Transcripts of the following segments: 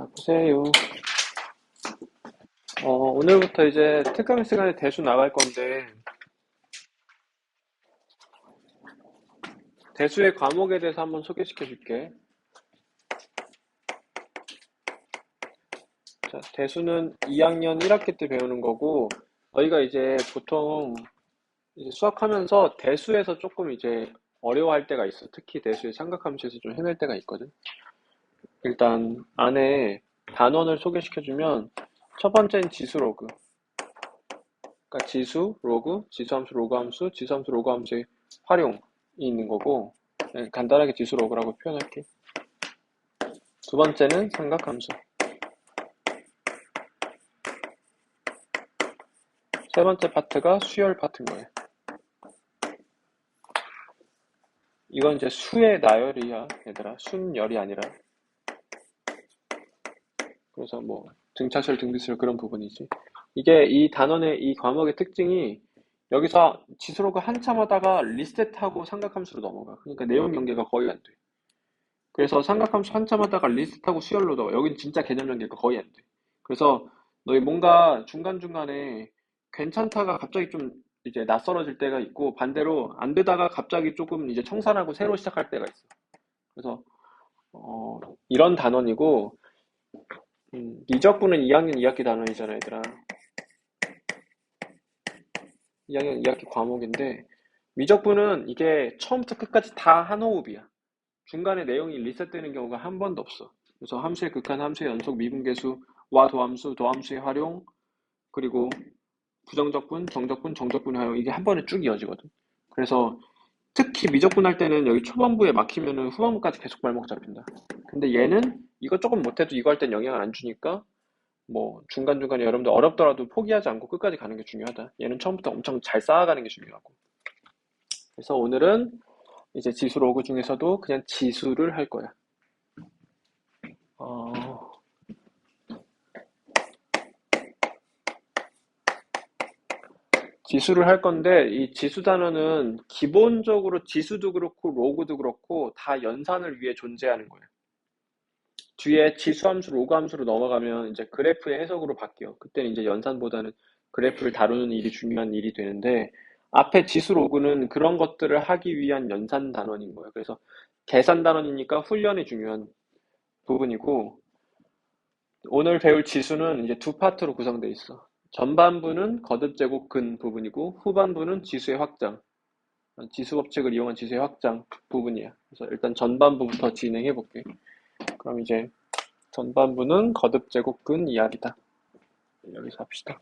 자, 보세요. 오늘부터 이제 특강 시간에 대수 나갈 건데, 대수의 과목에 대해서 한번 소개시켜 줄게. 자, 대수는 2학년 1학기 때 배우는 거고, 너희가 이제 보통 이제 수학하면서 대수에서 조금 이제 어려워할 때가 있어. 특히 대수의 삼각함수에서 좀 헤맬 때가 있거든. 일단 안에 단원을 소개시켜 주면, 첫 번째는 지수 로그. 그러니까 지수, 로그, 지수함수, 로그함수, 지수함수, 로그함수의 활용이 있는 거고, 간단하게 지수 로그라고 표현할게. 두 번째는 삼각함수. 세 번째 파트가 수열 파트인 거예요. 이건 이제 수의 나열이야, 얘들아. 순열이 아니라. 그래서 뭐 등차수열, 등비수열 그런 부분이지. 이게 이 단원의 이 과목의 특징이 여기서 지수 로그 한참 하다가 리셋하고 삼각함수로 넘어가. 그러니까 내용 연계가 거의 안 돼. 그래서 삼각함수 한참 하다가 리스트하고 수열로 넣어. 여긴 진짜 개념 연계가 거의 안 돼. 그래서 너희 뭔가 중간중간에 괜찮다가 갑자기 좀 이제 낯설어질 때가 있고 반대로 안 되다가 갑자기 조금 이제 청산하고 새로 시작할 때가 있어. 그래서 이런 단원이고 미적분은 2학년 2학기 단원이잖아, 얘들아. 2학년 2학기 과목인데 미적분은 이게 처음부터 끝까지 다 한 호흡이야. 중간에 내용이 리셋되는 경우가 한 번도 없어. 그래서 함수의 극한, 함수의 연속, 미분계수와 도함수, 도함수의 활용, 그리고 부정적분, 정적분, 정적분의 활용 이게 한 번에 쭉 이어지거든. 그래서 특히 미적분 할 때는 여기 초반부에 막히면은 후반부까지 계속 발목 잡힌다. 근데 얘는 이거 조금 못해도 이거 할 땐 영향을 안 주니까 뭐 중간중간에 여러분들 어렵더라도 포기하지 않고 끝까지 가는 게 중요하다. 얘는 처음부터 엄청 잘 쌓아가는 게 중요하고. 그래서 오늘은 이제 지수 로그 중에서도 그냥 지수를 할 거야. 어, 지수를 할 건데 이 지수 단어는 기본적으로 지수도 그렇고 로그도 그렇고 다 연산을 위해 존재하는 거예요. 뒤에 지수 함수, 로그 함수로 넘어가면 이제 그래프의 해석으로 바뀌어. 그때는 이제 연산보다는 그래프를 다루는 일이 중요한 일이 되는데 앞에 지수 로그는 그런 것들을 하기 위한 연산 단원인 거예요. 그래서 계산 단원이니까 훈련이 중요한 부분이고 오늘 배울 지수는 이제 두 파트로 구성되어 있어. 전반부는 거듭 제곱 근 부분이고 후반부는 지수의 확장. 지수 법칙을 이용한 지수의 확장 부분이야. 그래서 일단 전반부부터 진행해 볼게. 그럼 이제 전반부는 거듭 제곱근 이야기다. 여기서 합시다.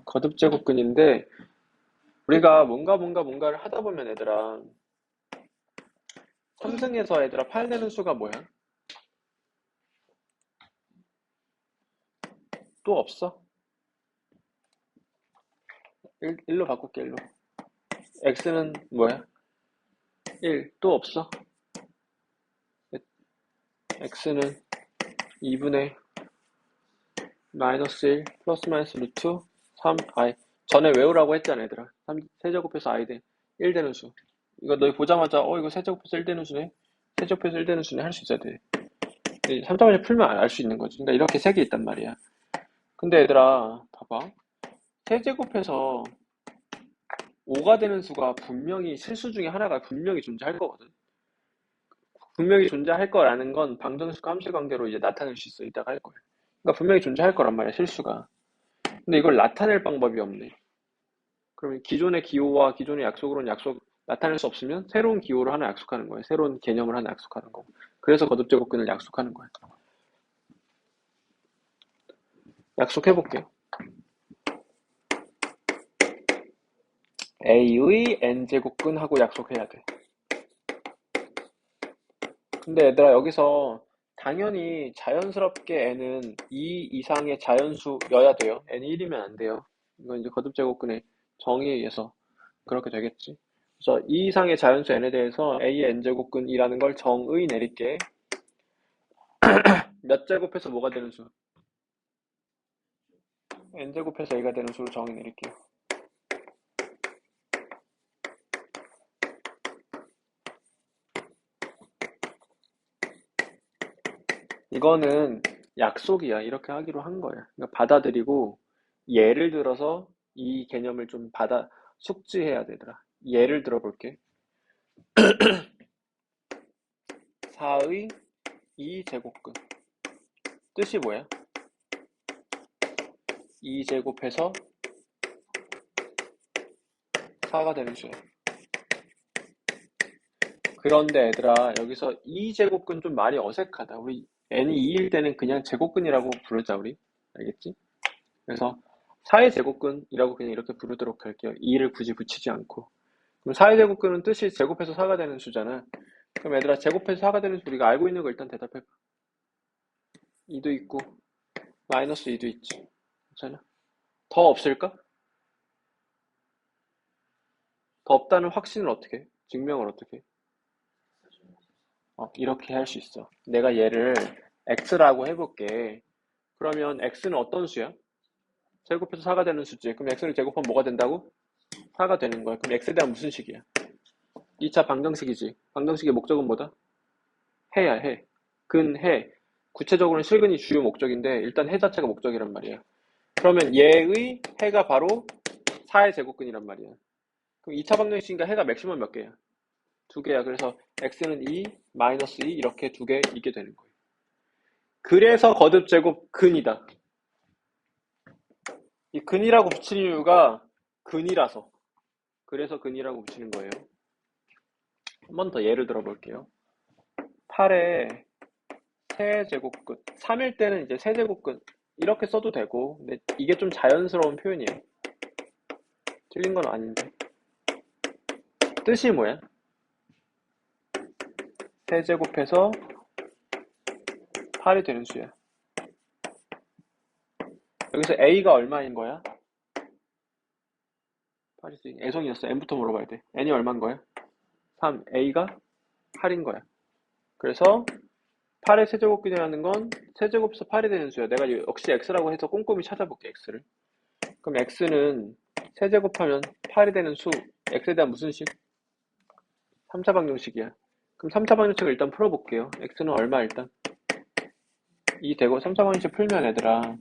거듭 제곱근인데 우리가 뭔가를 하다 보면 얘들아 3승에서 얘들아 8 내는 수가 뭐야? 또 없어? 1로 바꿀게 1로. x는 뭐야? 1. 또 없어? x는 2분의 마이너스 1 플러스 마이너스 루트 3 전에 외우라고 했잖아 얘들아. 3, 세제곱해서 i 대 1 되는 수. 이거 너희 보자마자 이거 세제곱해서 1 되는 수네. 세제곱해서 1 되는 수네 할 수 있어야 돼. 3차원에 풀면 알 수 있는 거지. 그러니까 이렇게 세 개 있단 말이야. 근데 얘들아 봐봐. 세제곱해서 5가 되는 수가 분명히 실수 중에 하나가 분명히 존재할 거거든. 분명히 존재할 거라는 건 방정식 함수 관계로 이제 나타낼 수 있어. 이따가 할 거야. 그러니까 분명히 존재할 거란 말이야 실수가. 근데 이걸 나타낼 방법이 없네. 그러면 기존의 기호와 기존의 약속으로는 나타낼 수 없으면 새로운 기호를 하나 약속하는 거예요. 새로운 개념을 하나 약속하는 거고. 그래서 거듭제곱근을 약속하는 거예요. 약속해볼게요. A의 n제곱근하고 약속해야 돼. 근데 얘들아 여기서 당연히 자연스럽게 n은 2 이상의 자연수여야 돼요. n이 1이면 안 돼요. 이건 이제 거듭제곱근의 정의에 의해서 그렇게 되겠지. 그래서 2 이상의 자연수 n에 대해서 a의 n제곱근이라는 걸 정의 내릴게. 몇 제곱해서 뭐가 되는 수? n제곱해서 a가 되는 수로 정의 내릴게요. 이거는 약속이야. 이렇게 하기로 한 거야. 그러니까 받아들이고 예를 들어서 이 개념을 좀 숙지해야 되더라. 예를 들어 볼게. 4의 2제곱근. 뜻이 뭐야? 2제곱해서 4가 되는 수야. 그런데 얘들아, 여기서 2제곱근 좀 말이 어색하다. 우리 n이 2일 때는 그냥 제곱근이라고 부르자, 우리. 알겠지? 그래서 4의 제곱근이라고 그냥 이렇게 부르도록 할게요. 2를 굳이 붙이지 않고. 그럼 4의 제곱근은 뜻이 제곱해서 4가 되는 수잖아. 그럼 얘들아, 제곱해서 4가 되는 수 우리가 알고 있는 거 일단 대답해봐. 2도 있고 마이너스 2도 있지. 괜찮아? 더 없을까? 더 없다는 확신을 어떻게 해? 증명을 어떻게 해? 이렇게 할 수 있어. 내가 얘를 x라고 해볼게. 그러면 x는 어떤 수야? 제곱해서 4가 되는 수지. 그럼 x를 제곱하면 뭐가 된다고? 4가 되는 거야. 그럼 x에 대한 무슨 식이야? 2차 방정식이지. 방정식의 목적은 뭐다? 해야 해. 해. 구체적으로는 실근이 주요 목적인데 일단 해 자체가 목적이란 말이야. 그러면 얘의 해가 바로 4의 제곱근이란 말이야. 그럼 2차 방정식이니까 해가 맥시멈 몇 개야? 2개야. 그래서 x는 2, 마이너스 2 이렇게 2개 이게 되는 거예요. 그래서 거듭 제곱 근이다. 이 근이라고 붙이는 이유가 근이라서. 그래서 근이라고 붙이는 거예요. 한 번 더 예를 들어 볼게요. 8의 세제곱근. 3일 때는 이제 세제곱근 이렇게 써도 되고, 근데 이게 좀 자연스러운 표현이에요. 틀린 건 아닌데. 뜻이 뭐야? 세제곱해서 8이 되는 수야. 여기서 a가 얼마인 거야? 8이 수 애송이었어. n부터 물어봐야 돼. n이 얼마인 거야? 3. a가 8인 거야. 그래서 8의 세제곱근이라는 건 세제곱해서 8이 되는 수야. 내가 역시 x라고 해서 꼼꼼히 찾아볼게, x를. 그럼 x는 세제곱하면 8이 되는 수, x에 대한 무슨 식? 3차 방정식이야. 그럼 3차 방정식을 일단 풀어볼게요. x는 얼마 일단? 2 되고 3차 방정식 풀면 얘들아,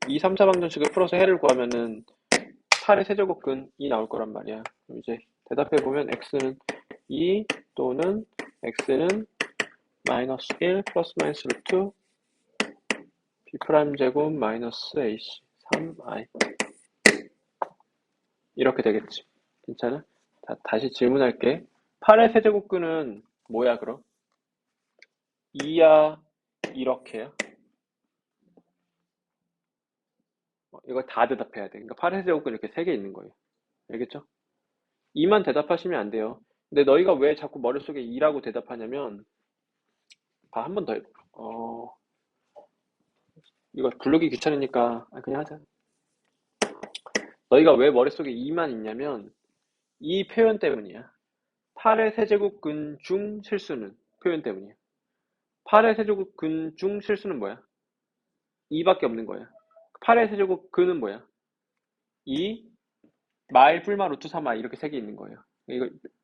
이 3차 방정식을 풀어서 해를 구하면은 8의 세제곱근이 나올 거란 말이야. 그럼 이제 대답해보면 x는 2 또는 x는 마이너스 1 플러스 마이너스 루트 b' 제곱 마이너스 ac 3i 이렇게 되겠지. 괜찮아? 다시 질문할게. 8의 세제곱근은 뭐야 그럼? 2야 이렇게야? 이걸 다 대답해야 돼. 그러니까 8의 세제곱근 이렇게 3개 있는 거예요. 알겠죠? 2만 대답하시면 안 돼요. 근데 너희가 왜 자꾸 머릿속에 2라고 대답하냐면, 한 번 더 해봐. 이거 부르기 귀찮으니까 그냥 하자. 너희가 왜 머릿속에 2만 있냐면 이 표현 때문이야. 8의 세제곱근 중 실수는 표현 때문이야. 8의 세제곱근 중 실수는 뭐야? 2밖에 없는 거야. 8의 세제곱근은 뭐야? 2, 마일, 뿔마, 루트 3마 이렇게 3개 있는 거예요.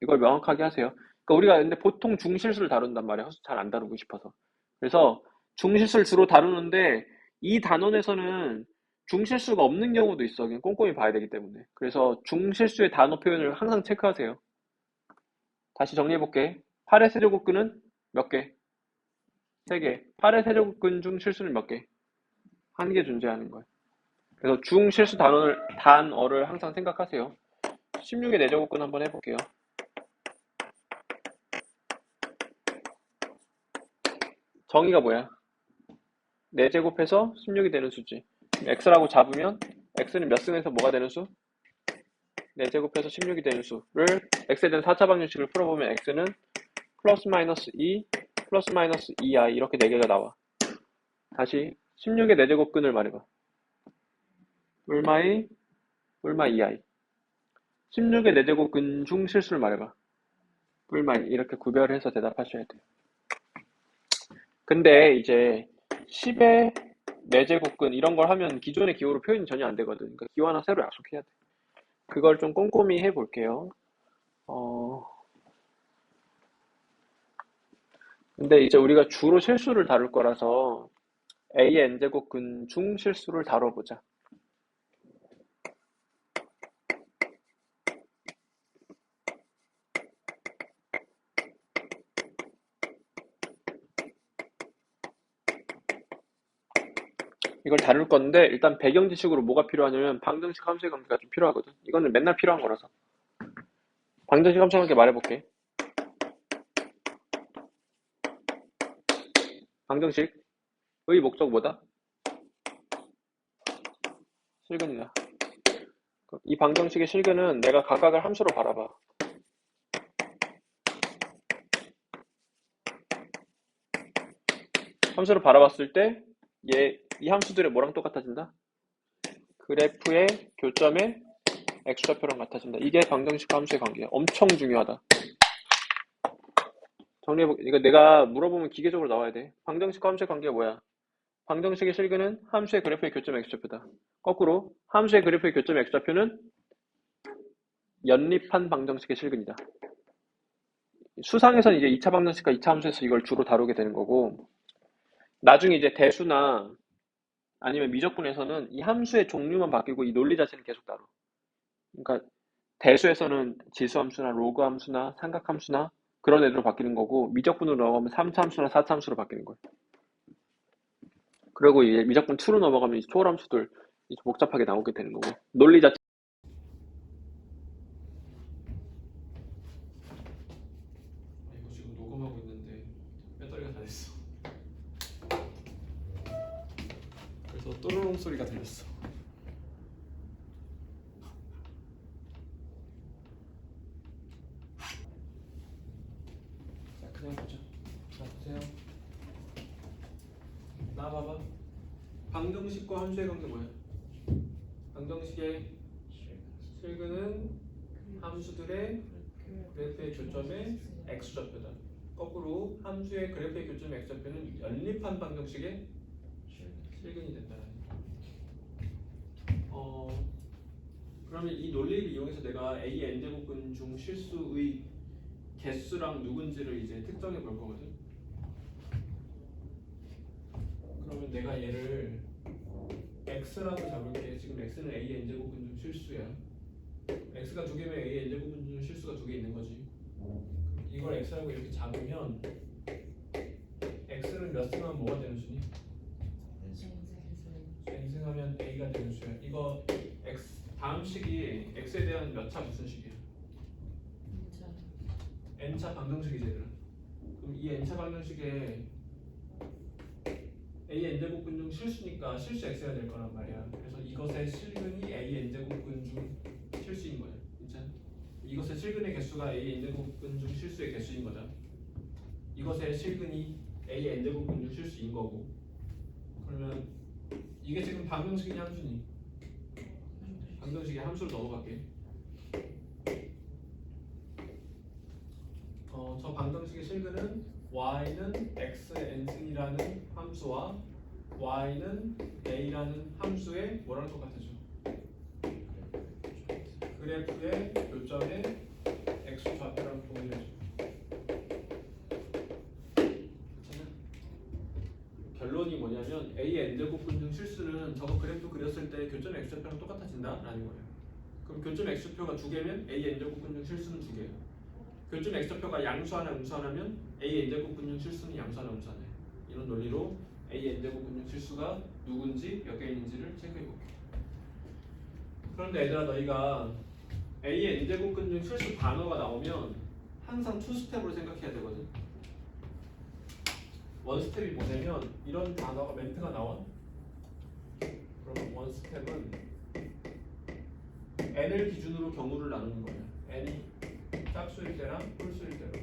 이걸 명확하게 하세요. 그러니까 우리가 근데 보통 중실수를 다룬단 말이야. 잘 안 다루고 싶어서. 그래서 중실수를 주로 다루는데 이 단원에서는 중실수가 없는 경우도 있어. 그냥 꼼꼼히 봐야 되기 때문에. 그래서 중실수의 단어 표현을 항상 체크하세요. 다시 정리해볼게. 8의 세제곱근은 몇 개? 3개. 8의 세제곱근 중 실수는 몇 개? 1개 존재하는 거예요. 그래서 중실수 단어를 항상 생각하세요. 16의 4제곱근 한번 해볼게요. 정의가 뭐야? 4제곱해서 16이 되는 수지. x라고 잡으면 x는 몇 승에서 뭐가 되는 수? 4제곱해서 16이 되는 수를 x에 대한 4차 방정식을 풀어보면 x는 플러스 마이너스 2 플러스 마이너스 2i 이렇게 4개가 나와. 다시 16의 4제곱근을 말해봐. 얼마의 얼마 2i 16의 4제곱근 중 실수를 말해봐. 얼마 이렇게 구별해서 대답하셔야 돼요. 근데 이제 10의 4제곱근 이런 걸 하면 기존의 기호로 표현이 전혀 안 되거든. 그러니까 기호 하나 새로 약속해야 돼. 그걸 좀 꼼꼼히 해볼게요. 어, 근데 이제 우리가 주로 실수를 다룰 거라서 A의 n제곱근 중 실수를 다뤄보자. 이걸 다룰 건데 일단 배경 지식으로 뭐가 필요하냐면 방정식 함수의 관계가 좀 필요하거든. 이거는 맨날 필요한 거라서. 방정식 함수의 관계 말해볼게. 방정식의 목적 뭐다? 실근이다. 이 방정식의 실근은 내가 각각을 함수로 바라봐. 함수로 바라봤을 때 이 함수들이 뭐랑 똑같아진다? 그래프의 교점의 x좌표랑 같아진다. 이게 방정식 함수의 관계야. 엄청 중요하다. 정리해볼게. 이거 내가 물어보면 기계적으로 나와야 돼. 방정식 함수의 관계가 뭐야? 방정식의 실근은 함수의 그래프의 교점 x좌표다. 거꾸로 함수의 그래프의 교점 x좌표는 연립한 방정식의 실근이다. 수상에서는 이제 2차 방정식과 2차 함수에서 이걸 주로 다루게 되는 거고, 나중에 이제 대수나 아니면 미적분에서는 이 함수의 종류만 바뀌고 이 논리 자체는 계속 다뤄. 그러니까 대수에서는 지수함수나 로그함수나 삼각함수나 그런 애들로 바뀌는 거고, 미적분으로 넘어가면 3차 함수나 4차 함수로 바뀌는 거예요. 그리고 이제 미적분 2로 넘어가면 이제 초월함수들 이제 복잡하게 나오게 되는 거고, 논리 자체. 이거 지금 녹음하고 있는데 배터리가 다 됐어. 그래서 또르릉 소리가 들렸어. 자, 그냥 보자. 자, 보세요. 나와봐봐. 방정식과 함수의 관계 뭐야? 방정식의 실근은 함수들의 그래프의 교점의 x좌표다. 거꾸로 함수의 그래프의 교점의 x좌표는 연립한 방정식의 실근이 된다. 그러면 이 논리를 이용해서 내가 A n제곱근 중 실수의 개수랑 누군지를 이제 특정해 볼 거거든. 그러면 내가 얘를 x라고 잡을게. 지금 x는 A n제곱근 중 실수야. x가 2개면 A n제곱근 중 실수가 2개 있는 거지. 이걸 x라고 이렇게 잡으면 x는 몇 승하면 뭐가 되는 수니? n승하면 a가 되는 수야. 이거 x 다음 식이 x에 대한 몇 차 무슨 식이야? n차 방정식이지 얘들아. 그럼 이 n차 방정식에 a n제곱근 중 실수니까 실수 x가 될 거란 말이야. 그래서 이것의 실근이 a n제곱근 중 실수인 거야. 진짜? 이것의 실근의 개수가 a n제곱근 중 실수의 개수인 거다. 이것의 실근이 a n제곱근 중 실수인 거고. 그러면 이게 지금 방정식이냐 함수니? 방정식의 함수로 넘어갈게. 저 방정식의 실근은 y는 x n승이라는 함수와 y는 a라는 함수의 뭐랑 똑같아져? 그래프의 교점의 x좌표랑 동일해져. 결론이 뭐냐면 a n제곱근 중 실수는 저거 그래프 그렸을 때 교점 x좌표랑 똑같아진다라는 거예요. 그럼 교점 x좌표가 2개면 a n제곱근 중 실수는 2개예요. 교점 x좌표가 양수 하나 음수 하나면 a n제곱근 중 실수는 양수 하나 음수 하나예요. 이런 논리로 a n제곱근 중 실수가 누군지 몇 개 있는지를 체크해 볼게. 그런데 얘들아, 너희가 a n제곱근 중 실수 단어가 나오면 항상 2스텝으로 생각해야 되거든. 원스텝이 뭐냐면 이런 단어가 멘트가 나와. 그럼 원스텝은 n을 기준으로 경우를 나누는 거야. n이 짝수일 때랑 홀수일 때로.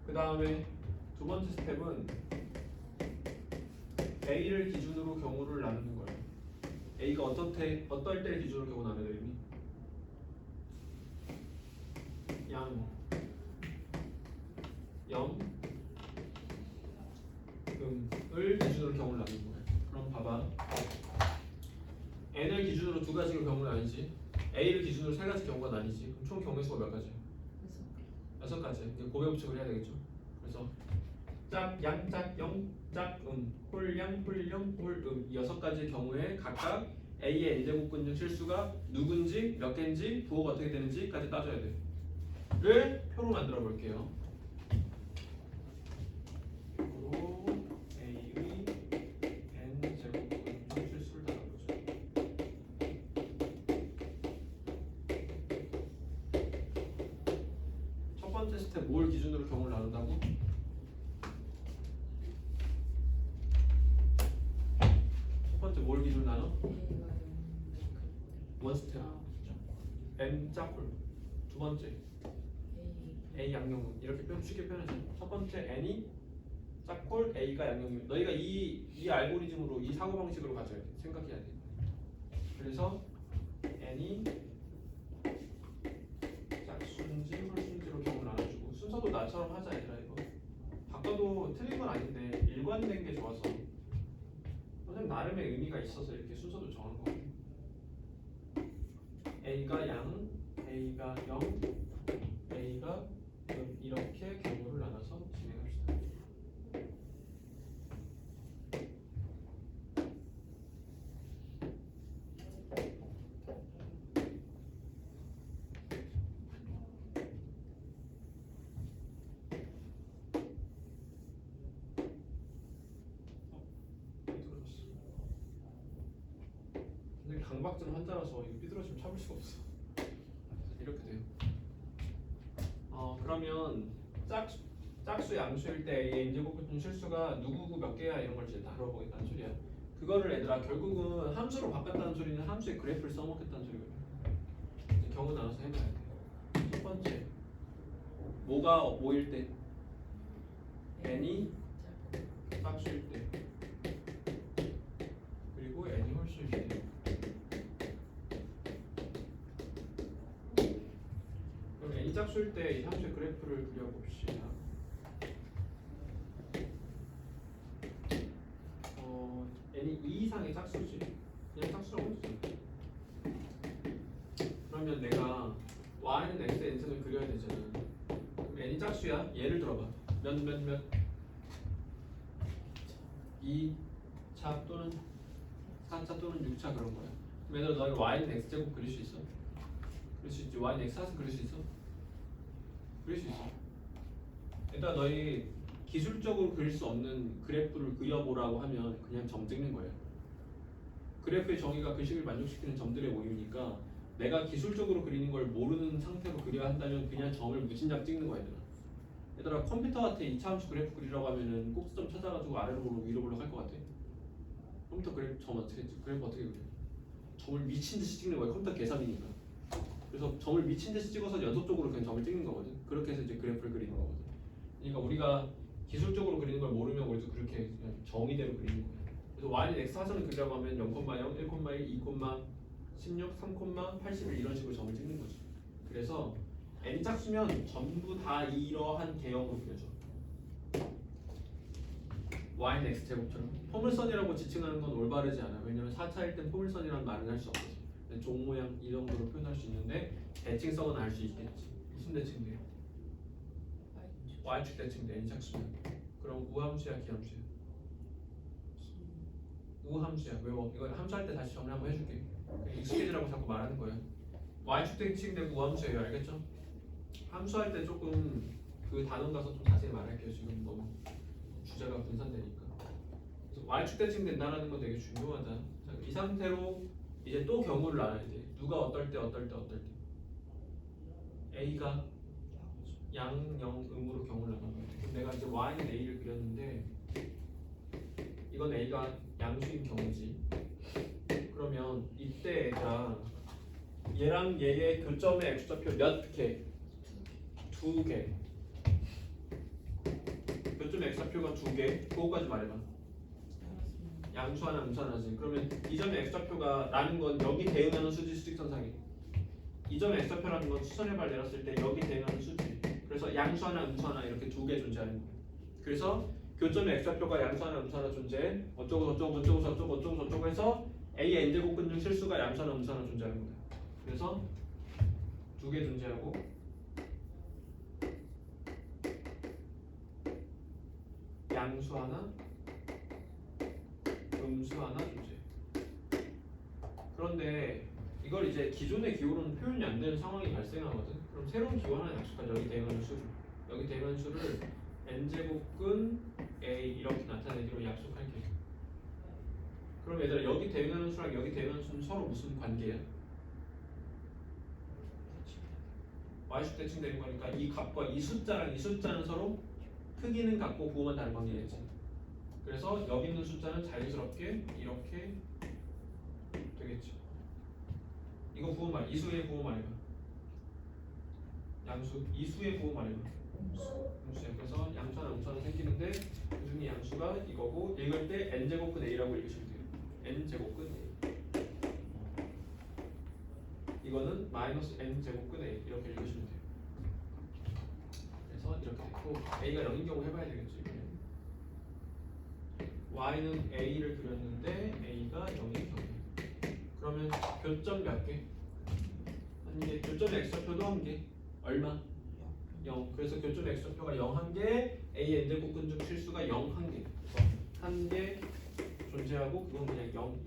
그 다음에 두 번째 스텝은 a를 기준으로 경우를 나누는 거야. a가 어떨 때를 기준으로 경우 나눠야 되니? 양 0, 을 기준으로 경우를 나누는 거예요. 그럼 봐봐. n을 기준으로 두 가지로 경우를 나뉘지, a를 기준으로 세 가지 경우가 나뉘지. 그럼 총 경우의 수가 몇 가지야? 6가지. 이제 고배 부착을 해야 되겠죠. 그래서 짝, 양, 짝, 영, 짝, 홀, 양, 홀, 영, 홀, 이 6가지 경우에 각각 a의 n제곱근중 실수가 누군지, 몇 개인지, 부호가 어떻게 되는지까지 따져야 돼. 를 표로 만들어 볼게요. 표로 a의 n제곱근중 실수를 따져보죠. 첫 번째 스텝 뭘 기준으로 경우를 나눈다고? 첫 번째 뭘 기준으로 나눠? 원 스텝 n 짝홀. 두 번째 a 양형은 이렇게 쉽게 표현하죠. 첫 번째 n이 짝홀, a가 양형이면 너희가 이 알고리즘으로 이 사고 방식으로 가져야 돼. 생각해야 돼. 그래서 n이 짝수인지 홀수인지로 경우를 나눠주고, 순서도 나처럼 하자 얘들아. 이거 바꿔도 틀린 건 아닌데 일관된 게 좋아서 선생님 나름의 의미가 있어서 이렇게 순서도 정한 거고, a가 양, a가 0, a가 이렇게 경우를 나눠서 진행합시다. 삐뚤어졌어. 근데 강박증 환자라서 이거 삐뚤어지면 참을 수가 없어. 이렇게 돼요. 그러면 짝수 양수일 때 A의 인제곱근 실수가 누구고 몇 개야 이런 걸 이제 다뤄보겠다는 소리야. 그거를 얘들아 결국은 함수로 바꿨다는 소리는 함수의 그래프를 써먹겠다는 소리거든. 이제 경우 나눠서 해봐야 돼. 첫 번째 뭐가 뭐일 때? n이 짝수일 때, 그리고 n이 홀수일 때. 그럼 n이 짝수일 때 이 함수의 그래프를 그려봅시다. n이 2 이상의 짝수지. 그냥 짝수라고 했지. 그러면 내가 y는 x의 n승을 그려야 되잖아. 그럼 n이 짝수야. 예를 들어봐. 몇 2차 또는 4차 또는 6차 그런 거야. 그러면 너희 y는 x제곱 그릴 수 있어? 그릴 수 있지. y는 x4승 그릴 수 있어? 그릴 수 있어. 일단 너희 기술적으로 그릴 수 없는 그래프를 그려보라고 하면 그냥 점 찍는 거예요. 그래프의 정의가 글식을 만족시키는 점들의 모임이니까 내가 기술적으로 그리는 걸 모르는 상태로 그려야 한다면 그냥 점을 무진장 찍는 거야. 얘들아 컴퓨터한테 2차 함수 그래프 그리라고 하면은 꼭지점 찾아가지고 아래로 보러 위로 보러 할 것 같아? 컴퓨터 그래프 점 어떻게 그래프 어떻게 그려? 점을 미친 듯이 찍는 거야. 컴퓨터 계산이니까. 그래서 점을 미친 듯이 찍어서 연속적으로 그냥 점을 찍는 거거든. 그렇게 해서 이제 그래프를 그리는 거거든. 그러니까 우리가 기술적으로 그리는 걸 모르면 우리도 그렇게 그냥 정의대로 그리는 거야. 그래서 y는 x 사선을 그리라고 하면 0,0, 1,1, 2, 16, 3, 81 이런 식으로 점을 찍는 거지. 그래서 n 짝수면 전부 다 이러한 개형으로 그려져. y는 x제곱처럼. 포물선이라고 지칭하는 건 올바르지 않아. 왜냐면 4차일 땐 포물선이라는 말은 할 수 없어. 종 모양 이 정도로 표현할 수 있는데 대칭성은 알 수 있겠지. 무슨 대칭돼요? y축 대칭돼. n 짝수면. 그럼 우함수야 기함수야? 우함수야. 외워. 이거 함수할 때 다시 정리 한번 해줄게. 익숙해지라고 자꾸 말하는 거예요. y축 대칭되고 우함수예요. 알겠죠? 함수할 때 조금 그 단원 가서 좀 자세히 말할게요. 지금 너무 주제가 분산되니까. 그래서 y축 대칭된다라는 건 되게 중요하다. 자, 이 상태로 이제 또 경우를 나눠야 돼. 누가 어떨 때 A가 양, 영, 음으로 경우를 나눠야 돼. 그럼 내가 이제 y는 A를 그렸는데 이건 A가 양수인 경우지. 그러면 이때 얘가 얘랑 얘의 교점의 x좌표 몇 개? 2개. 교점의 x좌표가 2개. 그거까지 말해봐. 양수 하나, 음수 하나지. 그러면 이 점의 x좌표가 라는 건 여기 대응하는 수지 수직선상에. 이 점의 x좌표라는 건 수선의 발 내렸을 때 여기 대응하는 수지. 그래서 양수 하나, 음수 하나 이렇게 두 개 존재하는 거예요. 그래서 교점의 x좌표가 양수 하나, 음수 하나 존재해. 어쩌고 저쩌고 어쩌고 저쩌고 어쩌고 저쩌고 해서 a의 n제곱근 중 실수가 양수 하나, 음수 하나 존재하는 거예요. 그래서 두 개 존재하고 양수 하나, 음수 하나 존재. 그런데 이걸 이제 기존의 기호로는 표현이 안 되는 상황이 발생하거든. 그럼 새로운 기호 하나 약속한 여기 대관수를 n제곱근 a 이렇게 나타내기로 약속할게. 그럼 얘들아 여기 대응하는 수랑 여기 대응하는 수는 서로 무슨 관계야? y축 대칭되는 거니까 이 값과 이 숫자랑 이 숫자는 서로 크기는 같고 부호만 다른 관계겠지. 그래서 여기 있는 숫자는 자연스럽게 이렇게 되겠죠. 이거 부호 말, 이수의 부호 말이야. 양수, 이수의 부호 말이야. 음수야. 그래서 양수 하나, 음수 하나 생기는데 그 중에 양수가 이거고 읽을 때 n제곱근 a라고 읽으시면 돼요. n제곱근 a. 이거는 마이너스 n제곱근 a 이렇게 읽으시면 돼요. 그래서 이렇게 됐고 a가 0인 경우 해봐야 되겠죠. y는 a를 그렸는데 a가 0인 경우 그러면 교점 몇 개? 한 개. 교점의 x좌표도 한 개. 얼마? 0. 그래서 교점의 x좌표가 0 한 개, a n제곱근 중 실수가 0 한 개. 그래서 한 개 존재하고 그건 그냥 0.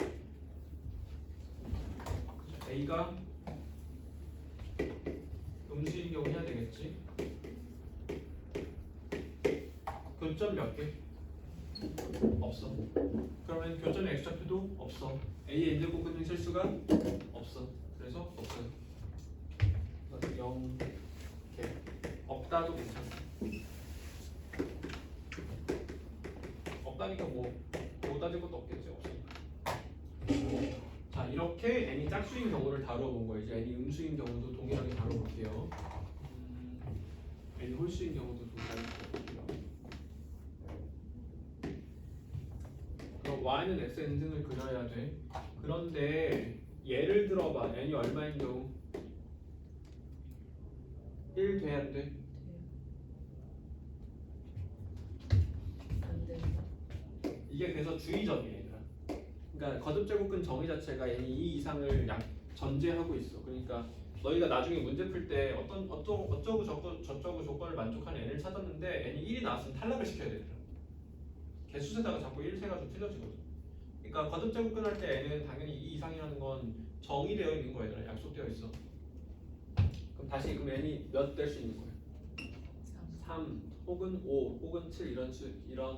a가 음수인 경우 해야 되겠지. 교점 몇 개? 없어. 그러면 교점의 x좌표도 없어. a n제곱근 중 실수가 없어. 그래서 없어요. 0 개. 없다도 괜찮아. 없다니까 뭐 따질 것도 없겠지. 없으니까. 자 이렇게 n이 짝수인 경우를 다뤄본 거예요. 이제 n이 음수인 경우도 동일하게 다뤄볼게요. n이 홀수인 경우도 동일하게 다뤄볼게요. 그럼 y는 x, n 등을 그려야 돼. 그런데 예를 들어봐. n이 얼마인 경우? 1 돼야 안 돼? 안 된다. 이게 그래서 주의점이에요, 얘들아. 그러니까 거듭제곱근 정의 자체가 n이 2 이상을 전제하고 있어. 그러니까 너희가 나중에 문제 풀 때 어쩌고 저쩌고 조건을 만족하는 n을 찾았는데 n이 1이 나왔으면 탈락을 시켜야 되더라. 개수세다가 자꾸 1 세가지고 틀려지거든. 그러니까 거듭제곱근 할 때 n은 당연히 2 이상이라는 건 정의되어 있는 거야, 얘들아. 약속되어 있어. 그럼 다시 그럼 n이 몇 될 수 있는 거야? 3 혹은 5 혹은 7 이런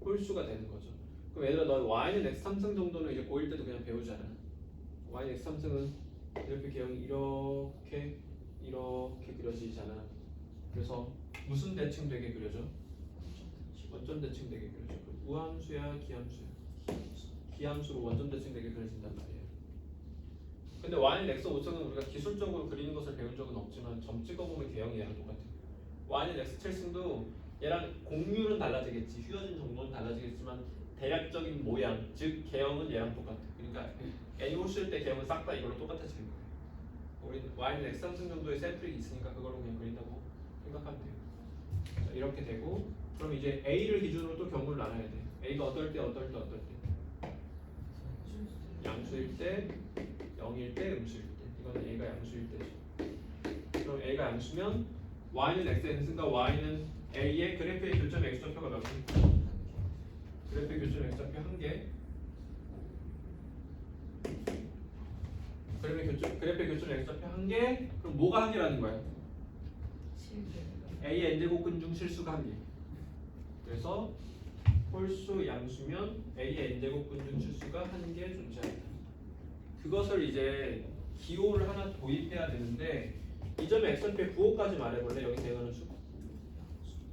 홀수가 되는 거죠. 그럼 얘들아 너 y는 x 3승 정도는 이제 고1 때도 그냥 배우잖아. y는 x 3승은 이렇게 개형이 이렇게 그려지잖아. 그래서 무슨 대칭되게 그려져? 원점 대칭되게 그려져. 우함수야 기함수야? 기함수로 원점 대칭되게 그려진단 말이에요. 근데 y는 x 5승은 우리가 기술적으로 그리는 것을 배운 적은 없지만 점 찍어보면 개형이 얘랑 똑같아. y는 x 7승도 얘랑 공률은 달라지겠지, 휘어진 정도는 달라지겠지만 대략적인 모양, 즉 개형은 얘랑 똑같아. 그러니까 n이 홀수일 때 개형은 싹 다 이걸로 똑같아지는 거예요. 우리는 y는 x 3승 정도의 샘플이 있으니까 그걸로 그냥 그린다고 생각하면 돼요. 자, 이렇게 되고 그럼 이제 a를 기준으로 또 경우를 나눠야 돼. a가 어떨 때 양수일 때, 0일 때, 음수일 때. 이거는 a가 양수일 때죠. 그럼 a가 양수면 y는 x n승과 y는 a의 그래프의 교점 x좌표가 몇 개? 그래프의 교점 x좌표 1개. 그래프의 교점 x좌표 1개. 그럼 뭐가 1개라는 거야? a의 n제곱근 중 실수가 1개. 그래서 홀수 양수면 a의 n제곱근 중 실수가 1개 존재한다. 그것을 이제 기호를 하나 도입해야 되는데 이 점의 x좌표의 부호까지 말해볼래? 여기 대응하는 수?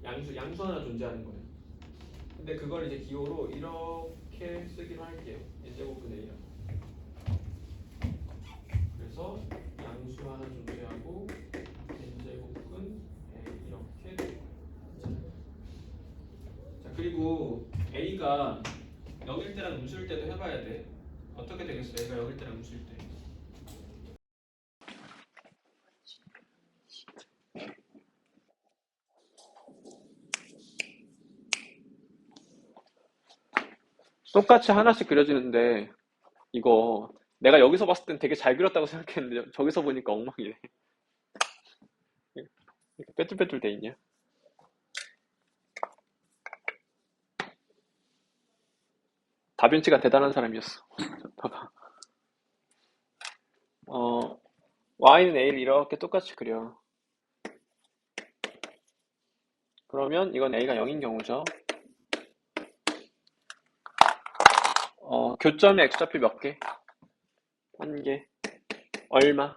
양수 하나 존재하는 거예요. 근데 그걸 이제 기호로 이렇게 쓰기로 할게요. n제곱근 a라고. 그래서 양수 하나 존재하고 n제곱근 a 이렇게 되고. 자 그리고 a가 0일 때랑 음수일 때도 해봐야 돼. 어떻게 되겠어? a가 0일 때랑 음수일 때. 똑같이 하나씩 그려지는데 이거 내가 여기서 봤을 땐 되게 잘 그렸다고 생각했는데 저기서 보니까 엉망이네. 이렇게 빼뚤빼뚤 돼 있냐? 다빈치가 대단한 사람이었어. 봐봐. 어, y는 a를 이렇게 똑같이 그려. 그러면 이건 a가 0인 경우죠. 교점의 x좌표 몇 개? 한 개. 얼마?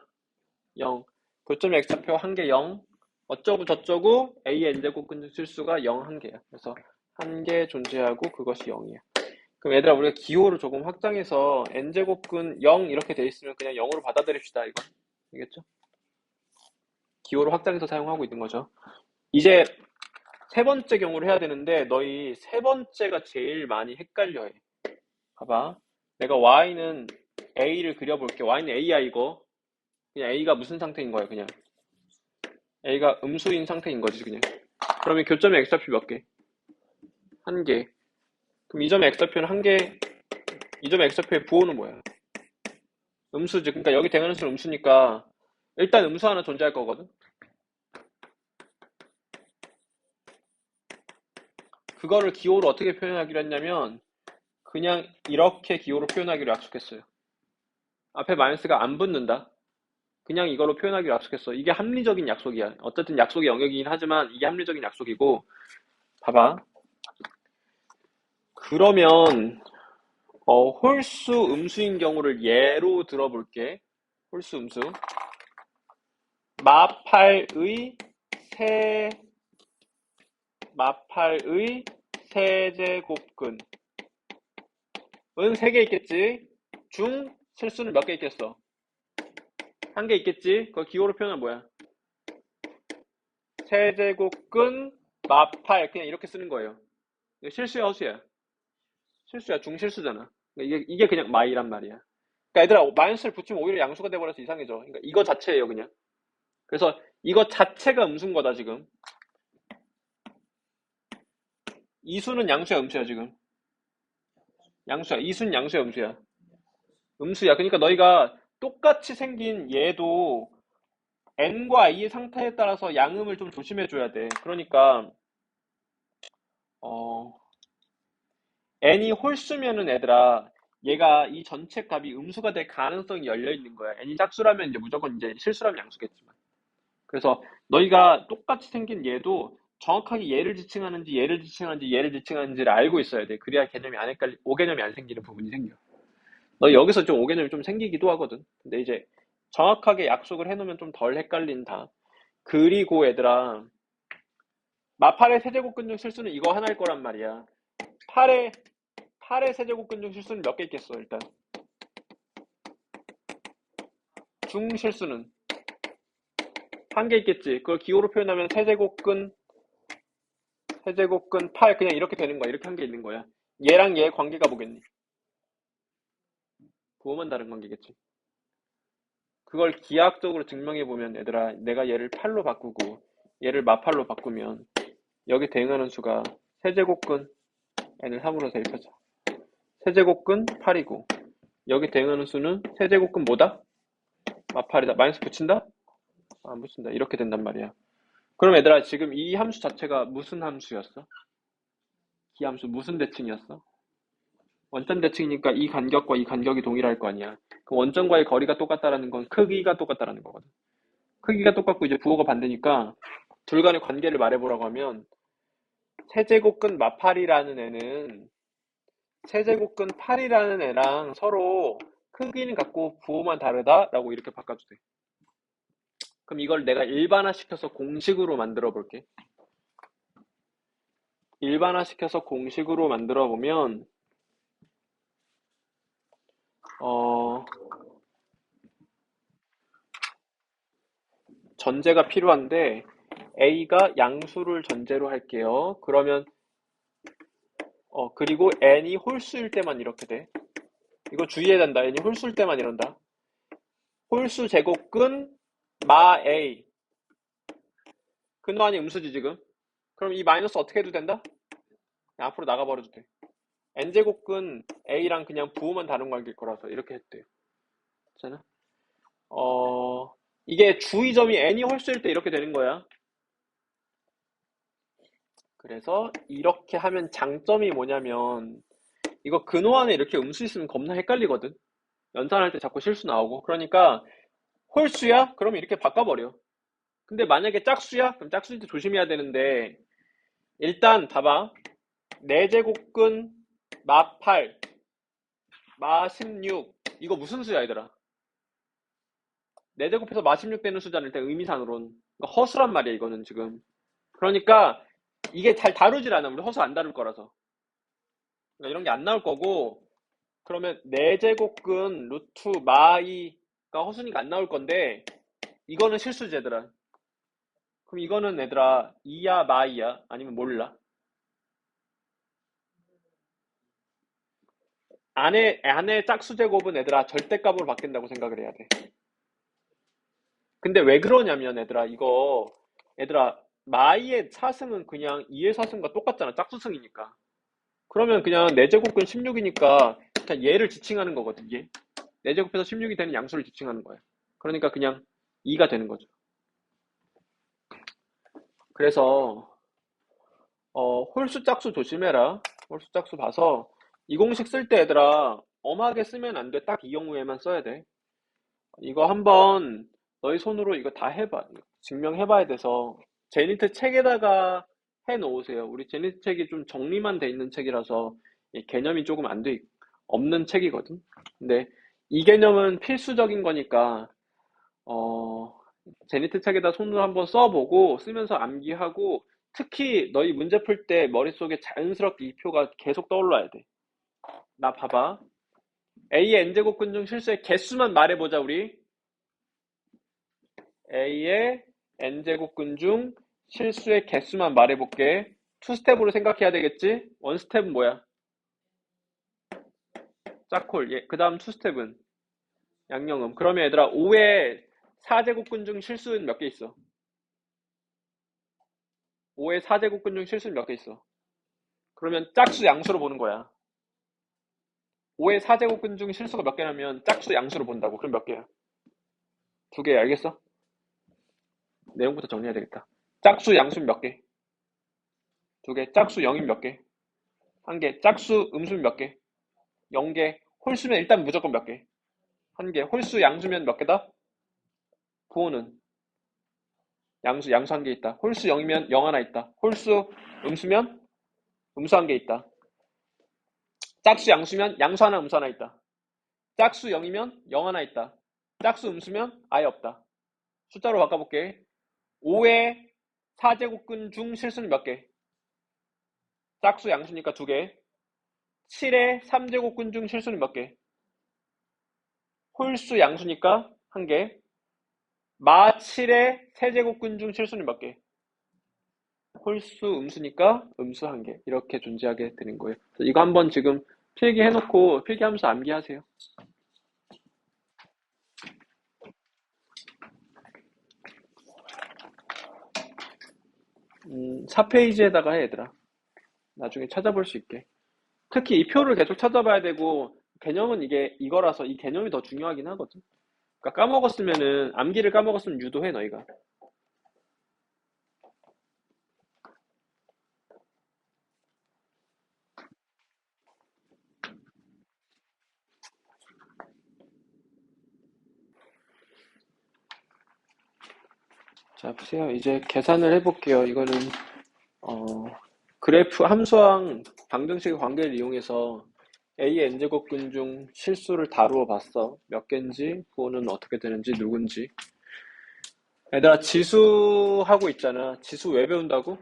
0. 교점의 x좌표 한 개 0. 어쩌고 저쩌고 a의 n제곱 근중 실수가 0 한 개야. 그래서 한 개 존재하고 그것이 0이야. 그럼 얘들아 우리가 기호를 조금 확장해서 n제곱근 0 이렇게 돼 있으면 그냥 0으로 받아들입시다 이거. 알겠죠? 기호를 확장해서 사용하고 있는 거죠. 이제 세 번째 경우를 해야 되는데 너희 세 번째가 제일 많이 헷갈려 해. 봐봐. 내가 y는 a를 그려볼게. y는 a야 이거. 그냥 a가 무슨 상태인 거야 그냥. a가 음수인 상태인 거지 그냥. 그러면 교점의 x좌표 몇 개? 한 개. 그럼 이 점의 x좌표는 한 개. 이 점의 x좌표의 부호는 뭐야? 음수지. 그러니까 여기 대응하는 수는 음수니까 일단 음수 하나 존재할 거거든. 그거를 기호로 어떻게 표현하기로 했냐면 그냥 이렇게 기호로 표현하기로 약속했어요. 앞에 마이너스가 안 붙는다. 그냥 이걸로 표현하기로 약속했어. 이게 합리적인 약속이야. 어쨌든 약속의 영역이긴 하지만 이게 합리적인 약속이고 봐봐. 그러면 홀수 음수인 경우를 예로 들어볼게. 홀수 음수. 마팔의 세 마팔의 세제곱근은 3개 있겠지. 중 실수는 몇 개 있겠어? 한 개 있겠지. 그거 기호로 표현하면 뭐야? 세제곱근 마팔 그냥 이렇게 쓰는 거예요. 이거 실수야 허수야? 실수야. 중실수잖아. 그러니까 이게 그냥 마이란 말이야. 그러니까 얘들아 마이너스를 붙이면 오히려 양수가 돼버려서 이상해져. 그러니까 이거 자체예요 그냥. 그래서 이거 자체가 음수인 거다 지금. 이수는 양수야 음수야 지금? 양수야. 이수는 양수야 음수야? 음수야. 그러니까 너희가 똑같이 생긴 얘도 n과 a의 상태에 따라서 양음을 좀 조심해줘야 돼. 그러니까 어, n이 홀수면은 얘들아 얘가 이 전체 값이 음수가 될 가능성이 열려 있는 거야. n이 짝수라면 이제 무조건 이제 실수라면 양수겠지만. 그래서 너희가 똑같이 생긴 얘도 정확하게 얘를 지칭하는지 얘를 지칭하는지 얘를 지칭하는지를 알고 있어야 돼. 그래야 개념이 안 헷갈리, 오개념이 안 생기는 부분이 생겨. 너 여기서 좀 오개념이 좀 생기기도 하거든. 근데 이제 정확하게 약속을 해놓으면 좀 덜 헷갈린다. 그리고 얘들아 마팔의 세제곱근 중 실수는 이거 하나일 거란 말이야. 8의 세제곱근 중 실수는 몇 개 있겠어 일단. 중 실수는 한 개 있겠지. 그걸 기호로 표현하면 세제곱근 8 그냥 이렇게 되는 거야. 이렇게 한 개 있는 거야. 얘랑 얘의 관계가 뭐겠니? 부호만 다른 관계겠지. 그걸 기하학적으로 증명해 보면 얘들아 내가 얘를 8로 바꾸고 얘를 마팔로 바꾸면 여기 대응하는 수가 세제곱근 n을 3으로 대입하자. 세제곱근 8이고 여기 대응하는 수는 세제곱근 뭐다? 마팔이다. 마이너스 붙인다? 안 붙인다. 이렇게 된단 말이야. 그럼 얘들아 지금 이 함수 자체가 무슨 함수였어? 기함수 무슨 대칭이었어? 원점 대칭이니까 이 간격과 이 간격이 동일할 거 아니야. 그 원점과의 거리가 똑같다라는 건 크기가 똑같다라는 거거든. 크기가 똑같고 이제 부호가 반대니까 둘 간의 관계를 말해보라고 하면 세제곱근 마팔이라는 애는 세제곱근 8이라는 애랑 서로 크기는 같고 부호만 다르다라고 이렇게 바꿔도 돼. 그럼 이걸 내가 일반화시켜서 공식으로 만들어 볼게. 일반화시켜서 공식으로 만들어 보면 전제가 필요한데 a가 양수를 전제로 할게요. 그러면 그리고 n이 홀수일 때만 이렇게 돼. 이거 주의해야 된다. n이 홀수일 때만 이런다. 홀수 제곱근 마 a 근도 아닌 음수지 지금. 그럼 이 마이너스 어떻게 해도 된다? 그냥 앞으로 나가버려도 돼. n제곱근 a랑 그냥 부호만 다른 관계일 거라서 이렇게 했대요. 괜찮아? 이게 주의점이 n이 홀수일 때 이렇게 되는 거야. 그래서 이렇게 하면 장점이 뭐냐면 이거 근호 안에 이렇게 음수 있으면 겁나 헷갈리거든. 연산할 때 자꾸 실수 나오고. 그러니까 홀수야? 그러면 이렇게 바꿔버려. 근데 만약에 짝수야? 그럼 짝수일 때 조심해야 되는데 일단 봐봐. 4제곱근 마 8, 마 16. 이거 무슨 수야 얘들아? 4제곱해서 마 16 되는 숫자는 일단 의미상으로는 허수란 말이야 이거는 지금. 그러니까 이게 잘 다루질 않아. 우리 허수 안 다룰 거라서. 그러니까 이런 게 안 나올 거고 그러면 4제곱근 루트 마2가 허수니까 안 나올 건데 이거는 실수지 얘들아. 그럼 이거는 얘들아 2야 마2야? 아니면 몰라? 안에 짝수 제곱은 얘들아 절대값으로 바뀐다고 생각을 해야 돼. 근데 왜 그러냐면 얘들아 이거 얘들아 마이의 사승은 그냥 2의 사승과 똑같잖아. 짝수승이니까. 그러면 그냥 4제곱근 16이니까 그냥 얘를 지칭하는 거거든. 얘. 4제곱해서 16이 되는 양수를 지칭하는 거야. 그러니까 그냥 2가 되는 거죠. 그래서 홀수 짝수 조심해라. 홀수 짝수 봐서 이 공식 쓸 때 얘들아 엄하게 쓰면 안 돼. 딱 이 경우에만 써야 돼. 이거 한번 너희 손으로 이거 다 해봐. 증명해봐야 돼서 제니트 책에다가 해놓으세요. 우리 제니트 책이 좀 정리만 돼 있는 책이라서 이 개념이 조금 없는 책이거든. 근데 이 개념은 필수적인 거니까 제니트 책에다 손으로 한번 써보고 쓰면서 암기하고 특히 너희 문제 풀 때 머릿속에 자연스럽게 이 표가 계속 떠올라야 돼. 나 봐봐. A의 n제곱근 중 실수의 개수만 말해보자 우리. A의 n제곱근 중 실수의 개수만 말해볼게. 2스텝으로 생각해야 되겠지? 1스텝은 뭐야? 짝콜. 예, 그 다음 2스텝은 양영음. 그러면 얘들아 5의 4제곱근 중 실수는 몇 개 있어? 5의 4제곱근 중 실수는 몇 개 있어? 그러면 짝수 양수로 보는 거야. 5의 4제곱근 중 실수가 몇 개냐면 짝수 양수로 본다고. 그럼 몇 개야? 2개 알겠어? 내용부터 정리해야 되겠다. 짝수 양수는 몇 개? 2개. 짝수 0인 몇 개? 1개. 짝수 음수는 몇 개? 0개. 홀수면 일단 무조건 몇 개? 1개. 홀수 양수면 몇 개다? 부호는 양수 1개 있다. 홀수 0이면 0 하나 있다. 홀수 음수면 음수 1개 있다. 짝수 양수면 양수 하나 음수 하나 있다. 짝수 0이면 0 하나 있다. 짝수 음수면 아예 없다. 숫자로 바꿔볼게. 5의 4제곱근 중 실수는 몇 개? 짝수 양수니까 2개. 7의 3제곱근 중 실수는 몇 개? 홀수 양수니까 1개. 마 7의 세제곱근 중 실수는 몇 개? 홀수 음수니까 음수 1개. 이렇게 존재하게 되는 거예요. 이거 한번 지금 필기해놓고 필기하면서 암기하세요. 4페이지에다가 해 얘들아. 나중에 찾아볼 수 있게. 특히 이 표를 계속 찾아봐야 되고 개념은 이거라서 이 개념이 더 중요하긴 하거든. 그러니까 까먹었으면은 암기를 까먹었으면 유도해 너희가. 자 보세요. 이제 계산을 해볼게요. 이거는 그래프 함수항 방정식의 관계를 이용해서 A의 n제곱근 중 실수를 다루어 봤어. 몇 개인지, 부호는 어떻게 되는지, 누군지. 얘들아, 지수 하고 있잖아. 지수 왜 배운다고?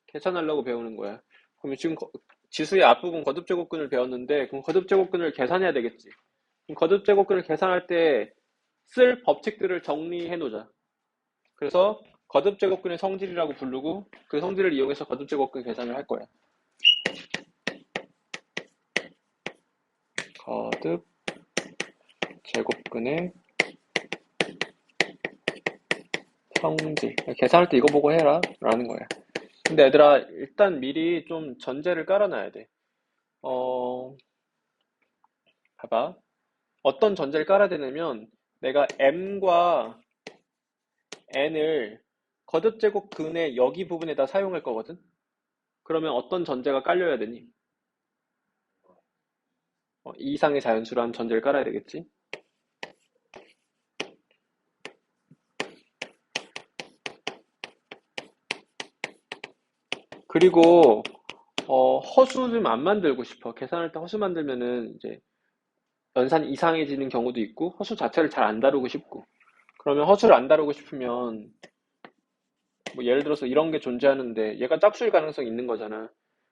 계산하려고 배우는 거야. 그럼 지금 지수의 앞부분 거듭제곱근을 배웠는데, 그럼 거듭제곱근을 계산해야 되겠지. 그럼 거듭제곱근을 계산할 때 쓸 법칙들을 정리해 놓자. 그래서 거듭제곱근의 성질이라고 부르고, 그 성질을 이용해서 거듭제곱근 계산을 할 거야. 거듭 제곱근의 성질. 계산할 때 이거 보고 해라 라는 거야. 근데 얘들아 일단 미리 좀 전제를 깔아놔야 돼. 어, 봐봐. 어떤 전제를 깔아야 되냐면 내가 m과 n을 거듭제곱 근의 여기 부분에다 사용할 거거든. 그러면 어떤 전제가 깔려야 되니? 이상의 자연수라는 전제를 깔아야 되겠지. 그리고 허수 좀 안 만들고 싶어. 계산할 때 허수 만들면은 이제 연산이 이상해지는 경우도 있고 허수 자체를 잘 안 다루고 싶고. 그러면 허수를 안 다루고 싶으면 뭐 예를 들어서 이런 게 존재하는데 얘가 짝수일 가능성이 있는 거잖아.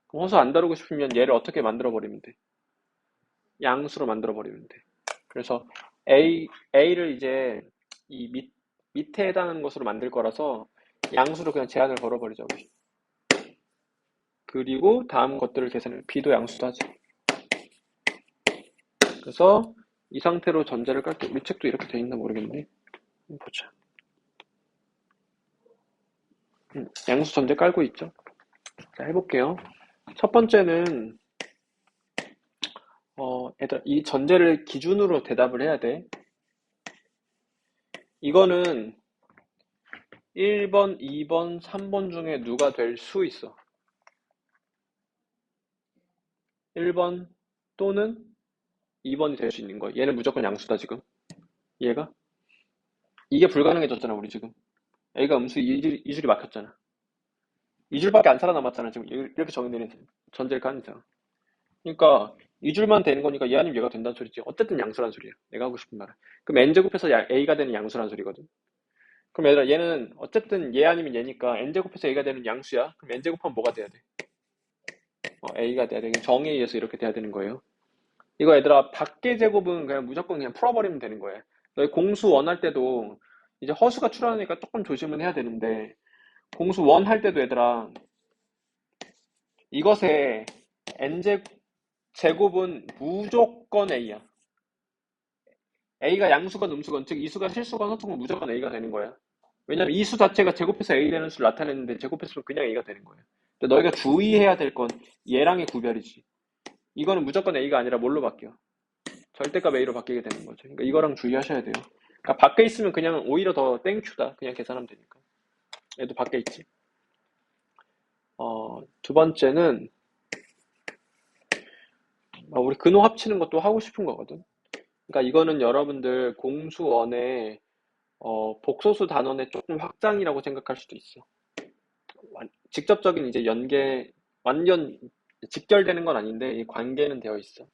그럼 허수 안 다루고 싶으면 얘를 어떻게 만들어 버리면 돼? 양수로 만들어 버리면 돼. 그래서 A를 이제 이 밑에 해당하는 것으로 만들 거라서 양수로 그냥 제한을 걸어버리자 우리. 그리고 다음 것들을 계산해. B도 양수도 하지. 그래서 이 상태로 전제를 깔게. 우리 책도 이렇게 돼 있나 모르겠네. 보자. 양수 전제 깔고 있죠. 자, 해볼게요. 첫 번째는 얘들아, 이 전제를 기준으로 대답을 해야 돼. 이거는 1번, 2번, 3번 중에 누가 될 수 있어. 1번 또는 2번이 될 수 있는 거야. 얘는 무조건 양수다, 지금. 얘가? 이게 불가능해졌잖아, 우리 지금. A가 음수 2줄이 막혔잖아. 2줄밖에 안 살아남았잖아, 지금. 이렇게 정의되는 전제를 까는 이상. 그러니까 2줄만 되는 거니까 얘 아니면 얘가 된다는 소리지. 어쨌든 양수란 소리야. 내가 하고 싶은 말은. 그럼 n제곱해서 A가 되는 양수란 소리거든. 그럼 얘들아, 얘는 어쨌든 얘 아니면 얘니까 n제곱해서 A가 되는 양수야. 그럼 n제곱하면 뭐가 돼야 돼? A가 돼야 돼. 정의에 의해서 이렇게 돼야 되는 거예요. 이거 얘들아, 밖의 제곱은 그냥 무조건 그냥 풀어버리면 되는 거예요. 너희 공수 원 할 때도 이제 허수가 출현하니까 조금 조심은 해야 되는데, 공수 원 할 때도 얘들아, 이것의 n제곱은 무조건 A야. A가 양수건 음수건, 즉 이수가 실수건 허수건 무조건 A가 되는 거야. 왜냐면 이 수 자체가 제곱해서 A 되는 수를 나타내는데 제곱했으면 그냥 A가 되는 거야. 근데 너희가 주의해야 될 건 얘랑의 구별이지. 이거는 무조건 A가 아니라 뭘로 바뀌어? 절대값 A로 바뀌게 되는 거죠. 그러니까 이거랑 주의하셔야 돼요. 그러니까 밖에 있으면 그냥 오히려 더 땡큐다. 그냥 계산하면 되니까. 얘도 밖에 있지. 두 번째는 우리 근호 합치는 것도 하고 싶은 거거든. 그러니까 이거는 여러분들 공수원의 복소수 단원의 조금 확장이라고 생각할 수도 있어. 직접적인 이제 완전 직결되는 건 아닌데 이 관계는 되어 있어.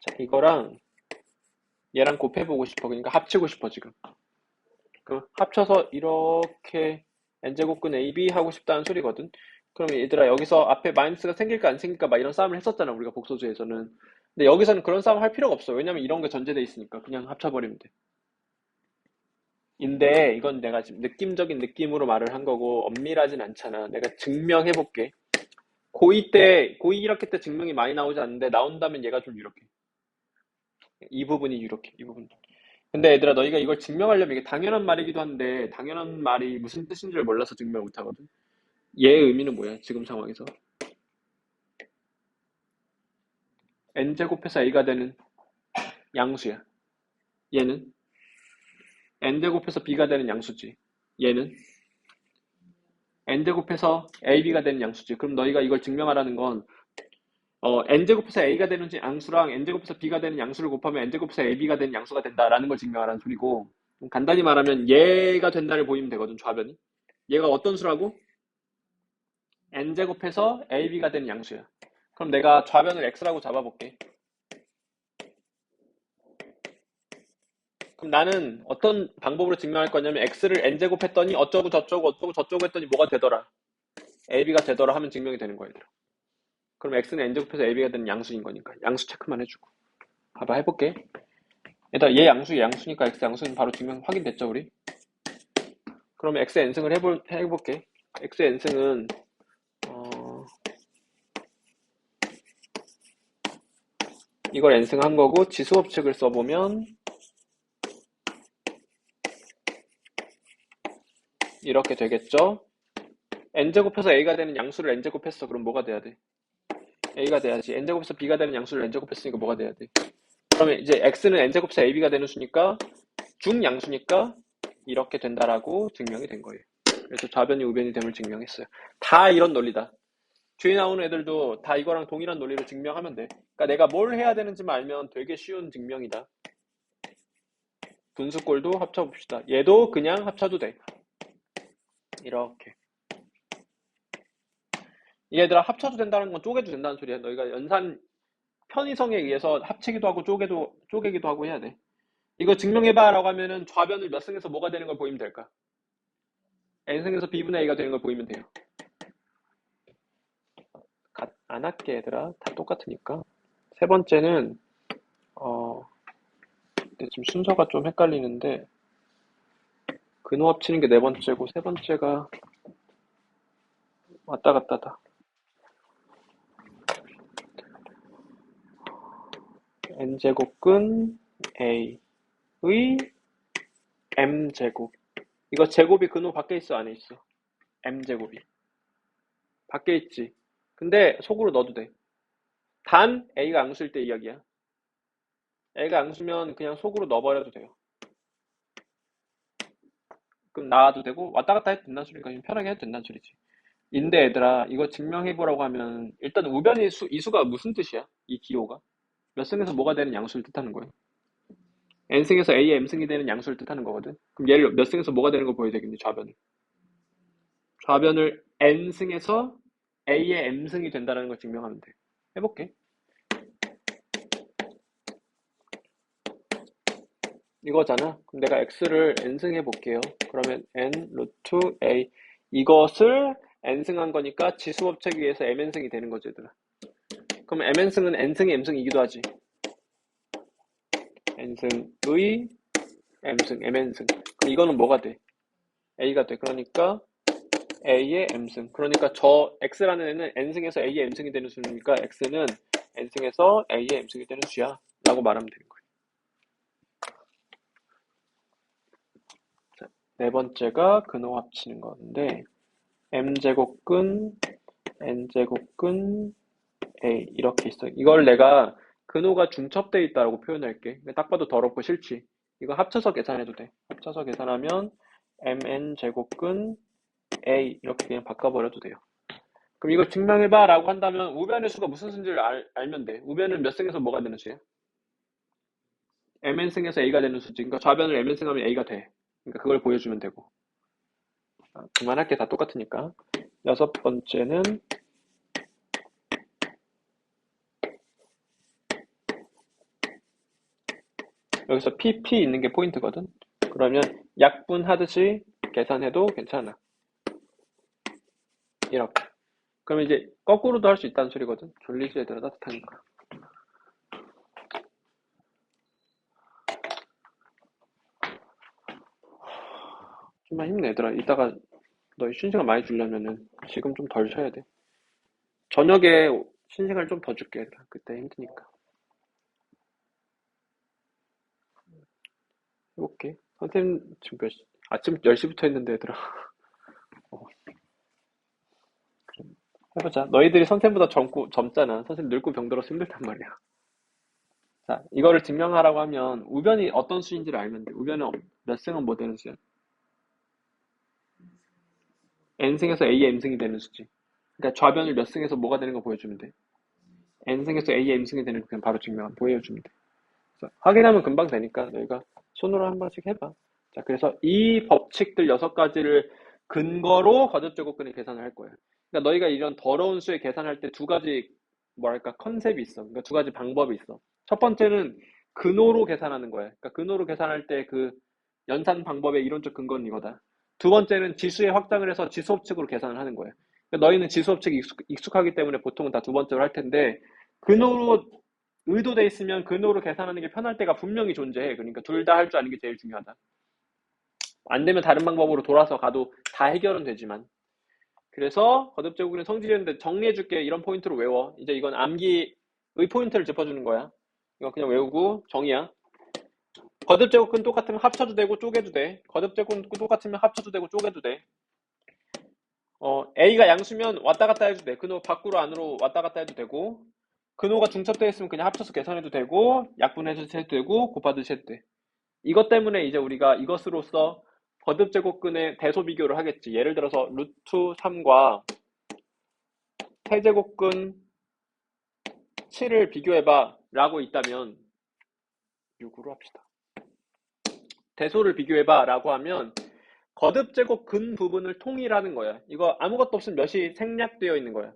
자, 이거랑 얘랑 곱해보고 싶어. 그러니까 합치고 싶어 지금. 그럼 합쳐서 이렇게 n제곱근 AB 하고 싶다는 소리거든. 그럼 얘들아 여기서 앞에 마이너스가 생길까 안 생길까 막 이런 싸움을 했었잖아 우리가 복소수에서는. 근데 여기서는 그런 싸움 할 필요가 없어. 왜냐면 이런 게 전제돼 있으니까 그냥 합쳐버리면 돼. 근데 이건 내가 지금 느낌적인 느낌으로 말을 한 거고 엄밀하진 않잖아. 내가 증명해볼게. 고2 1학기 때 증명이 많이 나오지 않는데 나온다면 얘가 좀 유력해. 이 부분이 유력해. 이 부분. 근데 얘들아 너희가 이걸 증명하려면 이게 당연한 말이기도 한데 당연한 말이 무슨 뜻인 줄 몰라서 증명 못 하거든. 얘의 의미는 뭐야? 지금 상황에서. n제곱해서 a가 되는 양수야. 얘는 n제곱해서 b가 되는 양수지. 얘는 n제곱해서 ab가 되는 양수지. 그럼 너희가 이걸 증명하라는 건 n제곱해서 a가 되는 양수랑 n제곱해서 b가 되는 양수를 곱하면 n제곱해서 ab가 되는 양수가 된다라는 걸 증명하라는 소리고 간단히 말하면 얘가 된다를 보이면 되거든. 좌변이. 얘가 어떤 수라고? n제곱해서 ab가 되는 양수야. 그럼 내가 좌변을 x라고 잡아볼게. 그럼 나는 어떤 방법으로 증명할 거냐면 x를 n제곱 했더니 어쩌고 저쩌고 했더니 뭐가 되더라. ab가 되더라 하면 증명이 되는 거야. 얘들아. 그럼 x는 n제곱해서 ab가 되는 양수인 거니까 양수 체크만 해주고. 봐봐 해볼게. 일단 얘 양수니까 x 양수는 바로 증명 확인됐죠 우리? 그러면 x n승을 해볼게. x n승은 이걸 n승한 거고 지수법칙을 써보면 이렇게 되겠죠. n제곱해서 a가 되는 양수를 n제곱했어. 그럼 뭐가 돼야 돼? a가 돼야지. n제곱해서 b가 되는 양수를 n제곱했으니까 뭐가 돼야 돼? 그러면 이제 x는 n제곱해서 ab가 되는 수니까 중양수니까 이렇게 된다라고 증명이 된 거예요. 그래서 좌변이 우변이 됨을 증명했어요. 다 이런 논리다. 뒤에 나오는 애들도 다 이거랑 동일한 논리로 증명하면 돼. 그러니까 내가 뭘 해야 되는지만 알면 되게 쉬운 증명이다. 분수꼴도 합쳐봅시다. 얘도 그냥 합쳐도 돼. 이렇게. 얘들아 합쳐도 된다는 건 쪼개도 된다는 소리야. 너희가 연산 편의성에 의해서 합치기도 하고 쪼개기도 하고 해야 돼. 이거 증명해봐 라고 하면은 좌변을 몇 승에서 뭐가 되는 걸 보이면 될까? n승에서 b분의 a가 되는 걸 보이면 돼요. 안 할게 얘들아. 다 똑같으니까. 세 번째는 근데 지금 순서가 좀 헷갈리는데 근호 합치는 게 네 번째고 세 번째가 왔다 갔다다. n제곱근 a의 m제곱. 이거 제곱이 근호 밖에 있어 안에 있어? m제곱이 밖에 있지. 근데 속으로 넣어도 돼. 단 a가 앙수일 때 이야기야. a가 앙수면 그냥 속으로 넣어버려도 돼요. 그럼 나와도 되고 왔다 갔다 해도 된다는 소리니까 편하게 해도 된다는 소리지. 인데 얘들아 이거 증명해보라고 하면 일단 우변의 이수가 무슨 뜻이야? 이 기호가 몇 승에서 뭐가 되는 양수를 뜻하는 거예요. n승에서 a의 m승이 되는 양수를 뜻하는 거거든. 그럼 얘를 몇 승에서 뭐가 되는 걸 보여야 되겠니? 좌변을 n승에서 a의 m승이 된다는 걸 증명하면 돼. 해볼게. 이거잖아. 그럼 내가 x를 n승 해볼게요. 그러면 n 루트 a 이것을 n승한 거니까 지수법칙에 의해서 mn승이 되는 거지 얘들아. 그럼 mn승은 n승의 m승이기도 하지. n승의 m승, mn승. 그럼 이거는 뭐가 돼? a가 돼. 그러니까 a의 m승. 그러니까 저 x라는 애는 n승에서 a의 m승이 되는 수니까 x는 n승에서 a의 m승이 되는 수야 라고 말하면 되는 거예요. 자, 네 번째가 근호 합치는 건데 m제곱근 n제곱근 a 이렇게 있어. 이걸 내가 근호가 중첩되어 있다고 표현할게. 딱 봐도 더럽고 싫지. 이거 합쳐서 계산해도 돼. 합쳐서 계산하면 mn제곱근 a 이렇게 그냥 바꿔버려도 돼요. 그럼 이걸 증명해봐 라고 한다면 우변의 수가 무슨 수인지를 알면 돼. 우변은 몇 승에서 뭐가 되는 수야? mn승에서 a가 되는 수지. 그러니까 좌변을 mn승하면 a가 돼. 그러니까 그걸 보여주면 되고. 그만할게. 다 똑같으니까. 여섯 번째는 여기서 pp 있는 게 포인트거든. 그러면 약분하듯이 계산해도 괜찮아. 이렇게. 그러면 이제 거꾸로도 할 수 있다는 소리거든. 졸리지 얘들아 따뜻하니까. 좀만 힘내 얘들아. 이따가 너희 쉬는 시간 많이 주려면은 지금 좀 덜 쉬어야 돼. 저녁에 쉬는 시간을 좀 더 줄게 얘들아. 그때 힘드니까. 해볼게. 선생님 지금 몇 시? 아침 10시부터 했는데 얘들아. 해보자. 너희들이 선생님보다 젊잖아. 선생님 늙고 병들어서 힘들단 말이야. 자, 이거를 증명하라고 하면 우변이 어떤 수인지를 알면 돼. 우변은 몇 승은 뭐 되는 수야? n승에서 a의 m승이 되는 수지. 그러니까 좌변을 몇 승에서 뭐가 되는 거 보여주면 돼. n승에서 a의 m승이 되는 거 그냥 바로 보여주면 돼. 그래서 확인하면 금방 되니까 너희가 손으로 한 번씩 해봐. 자, 그래서 이 법칙들 6가지를 근거로 거듭제곱근의 계산을 할 거야. 그러니까 너희가 이런 더러운 수의 계산할 때 두 가지 뭐랄까 컨셉이 있어. 그러니까 두 가지 방법이 있어. 첫 번째는 근호로 계산하는 거야. 그러니까 근호로 계산할 때 그 연산 방법의 이론적 근거는 이거다. 두 번째는 지수의 확장을 해서 지수법칙으로 계산을 하는 거야. 그러니까 너희는 지수법칙이 익숙하기 때문에 보통은 다 두 번째로 할 텐데 근호로 의도돼 있으면 근호로 계산하는 게 편할 때가 분명히 존재해. 그러니까 둘 다 할 줄 아는 게 제일 중요하다. 안 되면 다른 방법으로 돌아서 가도 다 해결은 되지만. 그래서 거듭제곱근의 성질이었는데 정리해줄게. 이런 포인트로 외워. 이제 이건 암기의 포인트를 짚어주는 거야. 이거 그냥 외우고 정의야. 거듭제곱근 똑같으면 합쳐도 되고 쪼개도 돼. 거듭제곱근 똑같으면 합쳐도 되고 쪼개도 돼. A가 양수면 왔다 갔다 해도 돼. 근호 밖으로 안으로 왔다 갔다 해도 되고, 근호가 중첩되어 있으면 그냥 합쳐서 계산해도 되고, 약분해서 해도 되고, 곱하듯이 해도 돼. 이것 때문에 이제 우리가 이것으로써 거듭제곱근의 대소 비교를 하겠지. 예를 들어서 루트 3과 세제곱근 7을 비교해봐 라고 있다면 6으로 합시다. 대소를 비교해봐 라고 하면 거듭제곱 근 부분을 통일하는 거야. 이거 아무것도 없으면 몇이 생략되어 있는 거야.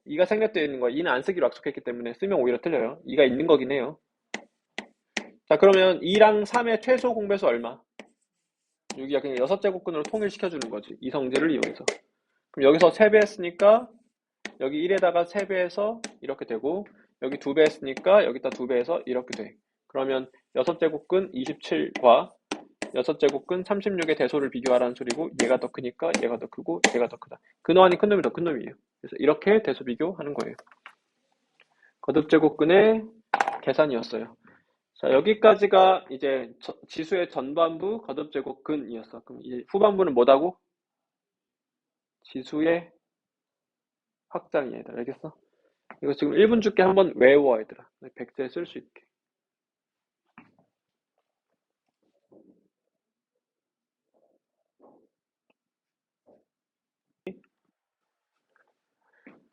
2가 생략되어 있는 거야. 2는 안 쓰기로 약속했기 때문에 쓰면 오히려 틀려요. 2가 있는 거긴 해요. 자, 그러면 2랑 3의 최소 공배수 얼마? 6이야. 그냥 6제곱근으로 통일시켜주는 거지. 이 성질을 이용해서. 그럼 여기서 3배 했으니까 여기 1에다가 3배해서 이렇게 되고, 여기 2배 했으니까 여기다 2배 해서 이렇게 돼. 그러면 6제곱근 27과 6제곱근 36의 대소를 비교하라는 소리고, 얘가 더 크니까 얘가 더 크고 얘가 더 크다. 근호 아닌 큰 놈이 더 큰 놈이에요. 그래서 이렇게 대소 비교하는 거예요. 거듭제곱근의 계산이었어요. 자, 여기까지가 이제 지수의 전반부 거듭제곱근이었어. 그럼 이 후반부는 뭐다고? 지수의 확장이야, 얘들아. 알겠어? 이거 지금 1분 줄게 한번 외워, 얘들아. 백제에 쓸 수 있게.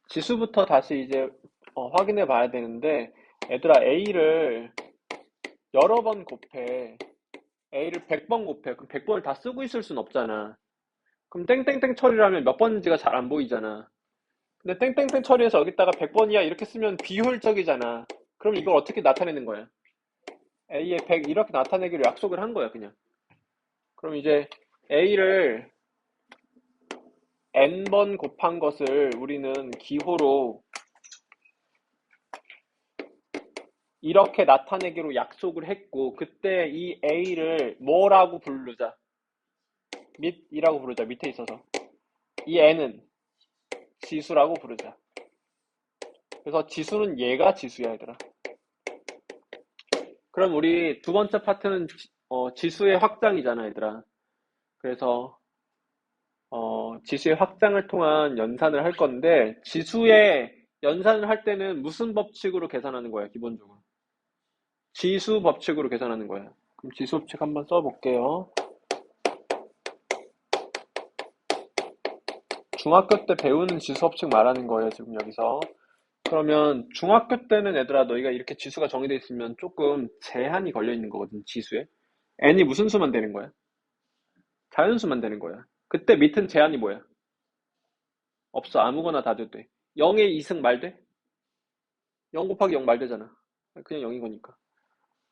지수부터 다시 이제 확인해 봐야 되는데, 얘들아, A를 여러 번 곱해. A를 100번 곱해. 그럼 100번을 다 쓰고 있을 순 없잖아. 그럼 땡땡땡 처리를 하면 몇 번인지가 잘 안 보이잖아. 근데 땡땡땡 처리해서 여기다가 100번이야 이렇게 쓰면 비효율적이잖아. 그럼 이걸 어떻게 나타내는 거야? A의 100 이렇게 나타내기로 약속을 한 거야, 그냥. 그럼 이제 A를 n번 곱한 것을 우리는 기호로 이렇게 나타내기로 약속을 했고, 그때 이 A를 뭐라고 부르자? 밑이라고 부르자. 밑에 있어서. 이 N은 지수라고 부르자. 그래서 지수는 얘가 지수야, 얘들아. 그럼 우리 두 번째 파트는 지수의 확장이잖아, 얘들아. 그래서 지수의 확장을 통한 연산을 할 건데, 지수의 연산을 할 때는 무슨 법칙으로 계산하는 거야, 기본적으로? 지수 법칙으로 계산하는 거야. 그럼 지수 법칙 한번 써볼게요. 중학교 때 배우는 지수 법칙 말하는 거예요, 지금 여기서. 그러면 중학교 때는 얘들아, 너희가 이렇게 지수가 정해져 있으면 조금 제한이 걸려 있는 거거든, 지수에. n이 무슨 수만 되는 거야? 자연수만 되는 거야. 그때 밑은 제한이 뭐야? 없어. 아무거나 다 돼도 돼. 0의 2승 말 돼? 0 곱하기 0 말 되잖아. 그냥 0인 거니까.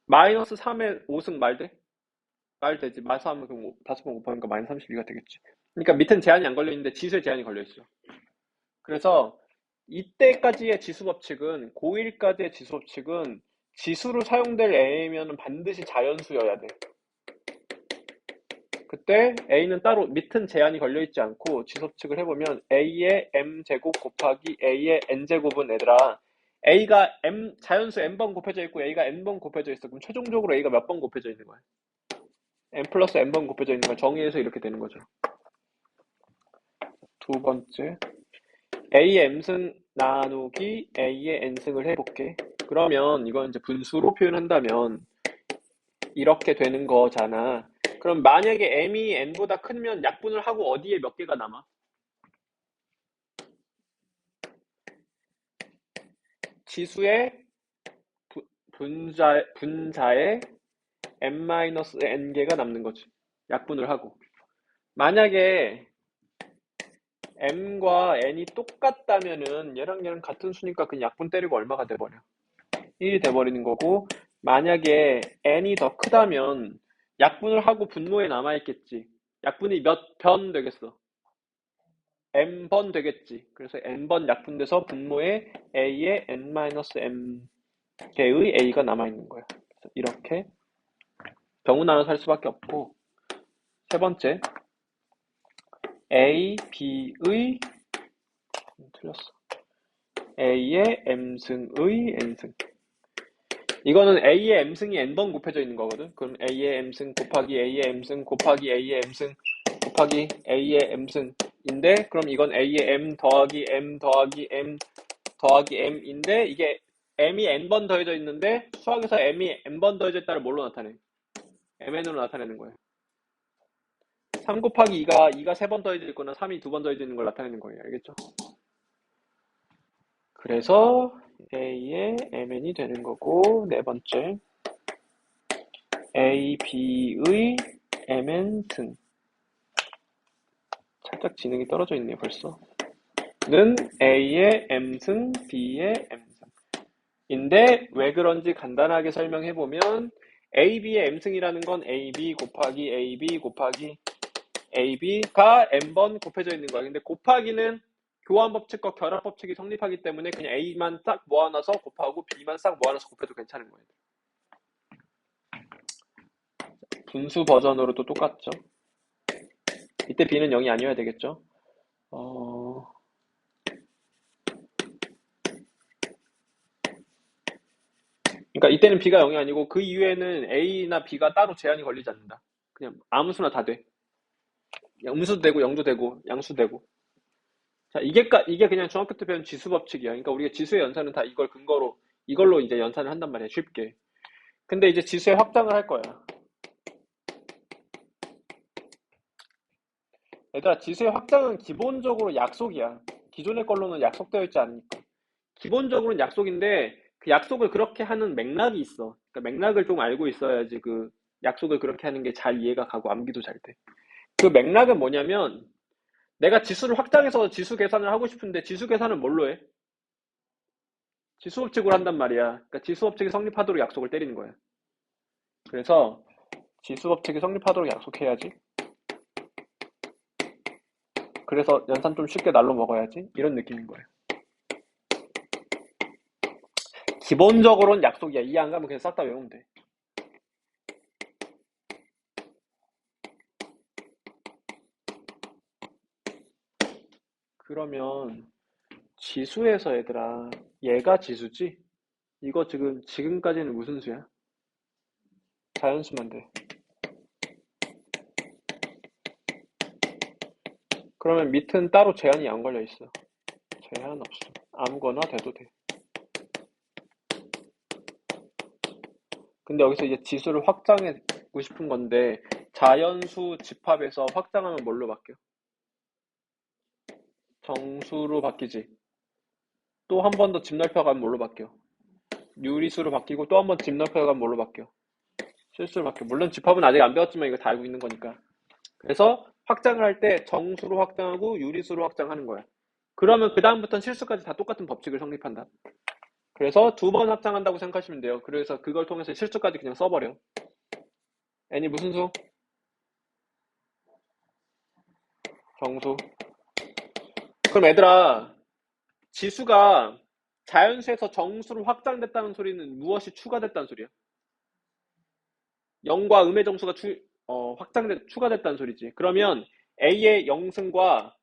마이너스 3의 5승 말 돼? 말 되지. 마이너스 3은 그럼 5번 곱하니까 마이너스 32가 되겠지. 그러니까 밑은 제한이 안 걸려 있는데 지수에 제한이 걸려 있어. 그래서 이때까지의 지수 법칙은, 고1까지의 지수 법칙은 지수로 사용될 A면은 반드시 자연수여야 돼. 그때 A는 따로 밑은 제한이 걸려있지 않고 지수 법칙을 해보면 A의 m제곱 곱하기 A의 n제곱은, 얘들아, A가 자연수 n번 곱해져 있고 A가 n번 곱해져 있어. 그럼 최종적으로 A가 몇 번 곱해져 있는 거야? n 플러스 n번 곱해져 있는 걸 정의해서 이렇게 되는 거죠. 두 번째, A의 m승 나누기 A의 n승을 해볼게. 그러면 이건 이제 분수로 표현한다면 이렇게 되는 거잖아. 그럼 만약에 m이 n보다 크면 약분을 하고 어디에 몇 개가 남아? 지수의 분자에 n-n개가 남는 거지. 약분을 하고. 만약에 m과 n이 똑같다면은 얘랑 얘랑 같은 수니까 그냥 약분 때리고 얼마가 돼버려? 1이 돼버리는 거고, 만약에 n이 더 크다면 약분을 하고 분모에 남아있겠지. 약분이 몇 변 되겠어? n번 되겠지. 그래서 n번 약분돼서 분모에 a의 n-m 개의 a가 남아있는 거야. 그래서 이렇게 병우 나눠서 할 수밖에 없고, 세 번째, a, b의, 틀렸어. a의 m승의 n승. 이거는 a의 m승이 n번 곱해져 있는 거거든. 그럼 a의 m승 곱하기 a의 m승 곱하기 a의 m승 곱하기 a의 m승, 인데 그럼 이건 A의 M 더하기 M 더하기 M 더하기 M인데 이게 M이 N번 더해져 있는데 수학에서 M이 N번 더해져 있다를 뭘로 나타내? MN으로 나타내는 거예요. 3 곱하기 2가 3번 더해져 있거나 3이 2번 더해져 있는 걸 나타내는 거예요. 알겠죠? 그래서 A의 MN이 되는 거고 네 번째 A, B의 MN 등 살짝 지능이 떨어져 있네요 벌써 는 A의 M승, B의 M승 인데 왜 그런지 간단하게 설명해보면 AB의 M승이라는 건 AB 곱하기 AB 곱하기 AB가 N번 곱해져 있는 거야. 근데 곱하기는 교환법칙과 결합법칙이 성립하기 때문에 그냥 A만 싹 모아놔서 곱하고 B만 싹 모아놔서 곱해도 괜찮은 거예요. 분수 버전으로도 똑같죠. 이때 B는 0이 아니어야 되겠죠. 그러니까 이때는 B가 0이 아니고 그 이후에는 A나 B가 따로 제한이 걸리지 않는다. 그냥 아무 수나 다 돼. 음수도 되고 0도 되고 양수도 되고. 자, 이게 그냥 중학교 때 배운 지수 법칙이야. 그러니까 우리가 지수의 연산은 다 이걸 근거로 이걸로 이제 연산을 한단 말이야. 쉽게. 근데 이제 지수의 확장을 할 거야. 얘들아, 지수의 확장은 기본적으로 약속이야. 기존의 걸로는 약속되어 있지 않으니까. 기본적으로는 약속인데 그 약속을 그렇게 하는 맥락이 있어. 그러니까 맥락을 좀 알고 있어야지 그 약속을 그렇게 하는 게 잘 이해가 가고 암기도 잘 돼. 그 맥락은 뭐냐면 내가 지수를 확장해서 지수 계산을 하고 싶은데 지수 계산은 뭘로 해? 지수 법칙으로 한단 말이야. 그러니까 지수 법칙이 성립하도록 약속을 때리는 거야. 그래서 지수 법칙이 성립하도록 약속해야지. 그래서 연산 좀 쉽게 날로 먹어야지. 이런 느낌인 거예요. 기본적으로는 약속이야. 이해 안 가면 그냥 싹 다 외우면 돼. 그러면 지수에서 얘들아, 얘가 지수지? 이거 지금까지는 무슨 수야? 자연수만 돼. 그러면 밑은 따로 제한이 안 걸려 있어. 제한 없어. 아무거나 돼도 돼. 근데 여기서 이제 지수를 확장하고 싶은 건데 자연수 집합에서 확장하면 뭘로 바뀌어? 정수로 바뀌지. 또 한 번 더 집 넓혀가면 뭘로 바뀌어? 유리수로 바뀌고 또 한 번 집 넓혀가면 뭘로 바뀌어? 실수로 바뀌어. 물론 집합은 아직 안 배웠지만 이거 다 알고 있는 거니까. 그래서 확장을 할 때 정수로 확장하고 유리수로 확장하는 거야. 그러면 그 다음부터는 실수까지 다 똑같은 법칙을 성립한다. 그래서 두 번 확장한다고 생각하시면 돼요. 그래서 그걸 통해서 실수까지 그냥 써버려. n이 무슨 수? 정수. 그럼 얘들아, 지수가 자연수에서 정수로 확장됐다는 소리는 무엇이 추가됐다는 소리야? 0과 음의 정수가 추가됐다는 소리지. 그러면 A의 0승과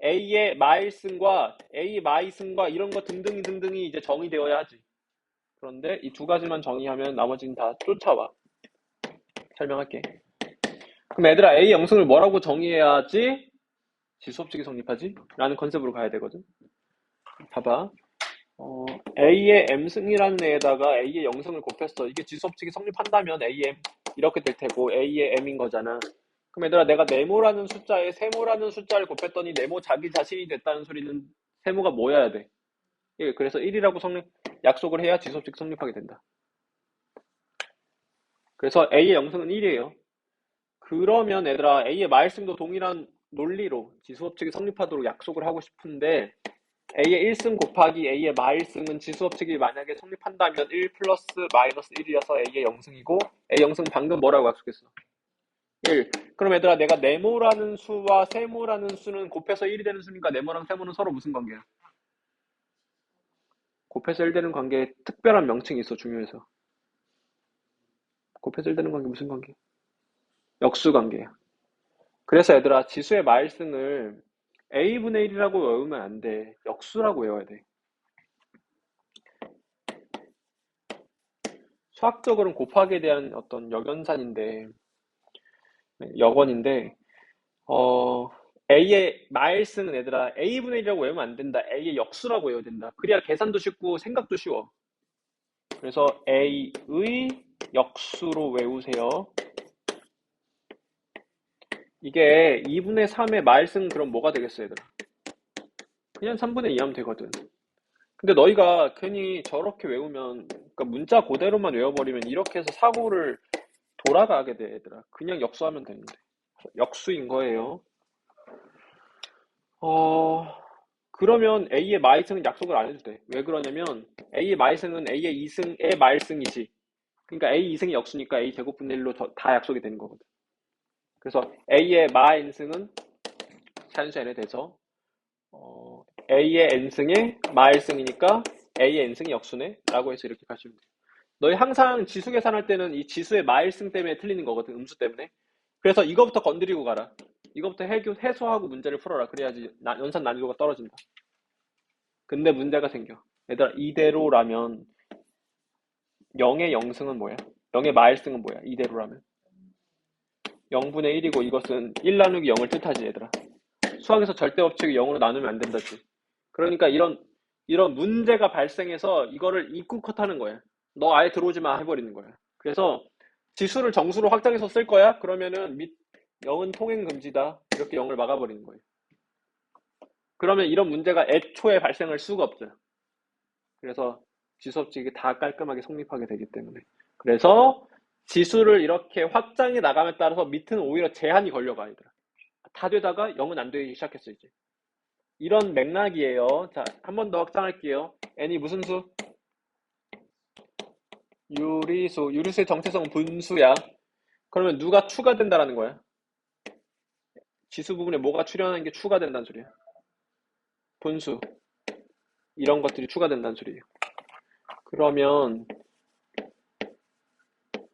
A의 마일승과 A 마이승과 이런 거 등등이 이제 정의되어야 하지. 그런데 이 두 가지만 정의하면 나머지는 다 쫓아와. 설명할게. 그럼 얘들아 A 0승을 뭐라고 정의해야지 지수법칙이 성립하지? 라는 컨셉으로 가야 되거든. 봐봐. A의 M승이라는 애에다가 A의 0승을 곱했어. 이게 지수법칙이 성립한다면 AM 이렇게 될 테고 A의 M인 거잖아. 그럼 얘들아 내가 네모라는 숫자에 세모라는 숫자를 곱했더니 네모 자기 자신이 됐다는 소리는 세모가 뭐여야 돼? 예, 그래서 1이라고 약속을 해야 지수법칙 성립하게 된다. 그래서 A의 0승은 1이에요. 그러면 얘들아 A의 마일승도 동일한 논리로 지수법칙이 성립하도록 약속을 하고 싶은데 A의 1승 곱하기 A의 마일승은 지수법칙이 만약에 성립한다면 1 플러스 마이너스 1이어서 A의 0승이고 A 0승 방금 뭐라고 약속했어? 1. 그럼 얘들아 내가 네모라는 수와 세모라는 수는 곱해서 1이 되는 수니까 네모랑 세모는 서로 무슨 관계야? 곱해서 1 되는 관계에 특별한 명칭이 있어 중요해서. 곱해서 1 되는 관계 무슨 관계? 역수 관계야. 그래서 얘들아 지수의 마일승을 A분의 1이라고 외우면 안 돼. 역수라고 외워야 돼. 수학적으로는 곱하기에 대한 어떤 역연산인데 역원인데 A의 마일승은 얘들아 A분의 1이라고 외우면 안 된다. A의 역수라고 외워야 된다. 그래야 계산도 쉽고 생각도 쉬워. 그래서 A의 역수로 외우세요. 이게 2분의 3의 마일승은 그럼 뭐가 되겠어 얘들아? 그냥 3분의 2 하면 되거든. 근데 너희가 괜히 저렇게 외우면, 그러니까 문자 그대로만 외워버리면 이렇게 해서 사고를 돌아가게 돼 얘들아. 그냥 역수하면 되는데. 역수인 거예요. 어, 그러면 A의 마이승은 약속을 안 해도 돼. 왜 그러냐면 A의 마이승은 A의 2승의 마일승이지. 그러니까 A 2승이 역수니까 A 제곱분의 1로 다 약속이 되는 거거든. 그래서 A의 마인승은 산수 n에 돼서 A의 n승의 마일승이니까 A의 n승이 역수네 라고 해서 이렇게 가시면 돼. 너희 항상 지수 계산할 때는 이 지수의 마일승 때문에 틀리는 거거든. 음수 때문에. 그래서 이거부터 건드리고 가라. 이거부터 해소하고 문제를 풀어라. 그래야지 연산 난이도가 떨어진다. 근데 문제가 생겨. 얘들아 이대로라면 0의 0승은 뭐야? 0의 마일승은 뭐야? 이대로라면 0분의 1이고 이것은 1 나누기 0을 뜻하지 얘들아. 수학에서 절대 법칙을 0으로 나누면 안 된다지. 그러니까 이런 문제가 발생해서 이거를 입구 컷하는 거야. 너 아예 들어오지 마 해버리는 거야. 그래서 지수를 정수로 확장해서 쓸 거야? 그러면은 0은 통행 금지다. 이렇게 0을 막아버리는 거예요. 그러면 이런 문제가 애초에 발생할 수가 없죠. 그래서 지수 법칙이 다 깔끔하게 성립하게 되기 때문에. 그래서 지수를 이렇게 확장해 나감에 따라서 밑은 오히려 제한이 걸려가 얘들아. 다 되다가 0은 안 되기 시작했어 이제. 이런 맥락이에요. 자, 한 번 더 확장할게요. n이 무슨 수? 유리수. 유리수의 정체성은 분수야. 그러면 누가 추가된다라는 거야? 지수 부분에 뭐가 출현하는 게 추가된다는 소리야. 분수. 이런 것들이 추가된다는 소리예요. 그러면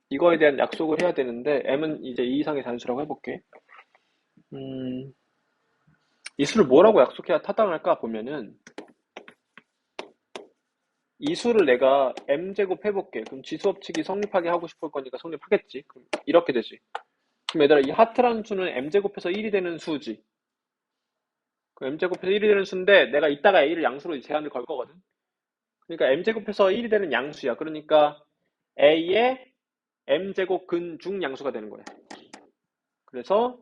이거에 대한 약속을 해야 되는데 m은 이제 2 이상의 단수라고 해볼게. 이 수를 뭐라고 약속해야 타당할까 보면은 이 수를 내가 m제곱 해볼게. 그럼 지수법칙이 성립하게 하고 싶을 거니까 성립하겠지. 그럼 이렇게 되지. 그럼 얘들아 이 하트라는 수는 m제곱해서 1이 되는 수지. 그 m제곱해서 1이 되는 수인데 내가 이따가 a를 양수로 제한을 걸 거거든. 그러니까 m제곱해서 1이 되는 양수야. 그러니까 a의 m제곱 근 중 양수가 되는 거야. 그래서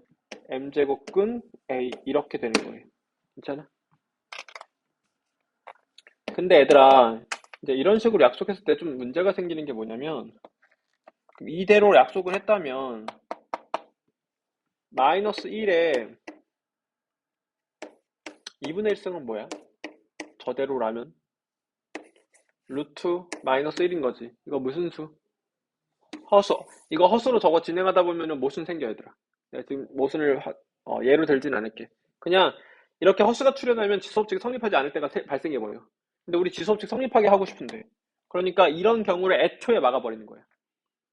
m제곱 근 a 이렇게 되는 거예요. 괜찮아? 근데 얘들아 이제 이런 식으로 약속했을 때 좀 문제가 생기는 게 뭐냐면 이대로 약속을 했다면 마이너스 1에 2분의 1승은 뭐야? 저대로라면 루트 마이너스 1인 거지. 이거 무슨 수? 허수. 이거 허수로 저거 진행하다 보면은 모순 생겨 얘들아. 내가 지금 모순을 예로 들진 않을게. 그냥 이렇게 허수가 출현하면 지수법칙이 성립하지 않을 때가 발생해 버려. 근데 우리 지수법칙 성립하게 하고 싶은데. 그러니까 이런 경우를 애초에 막아버리는 거야.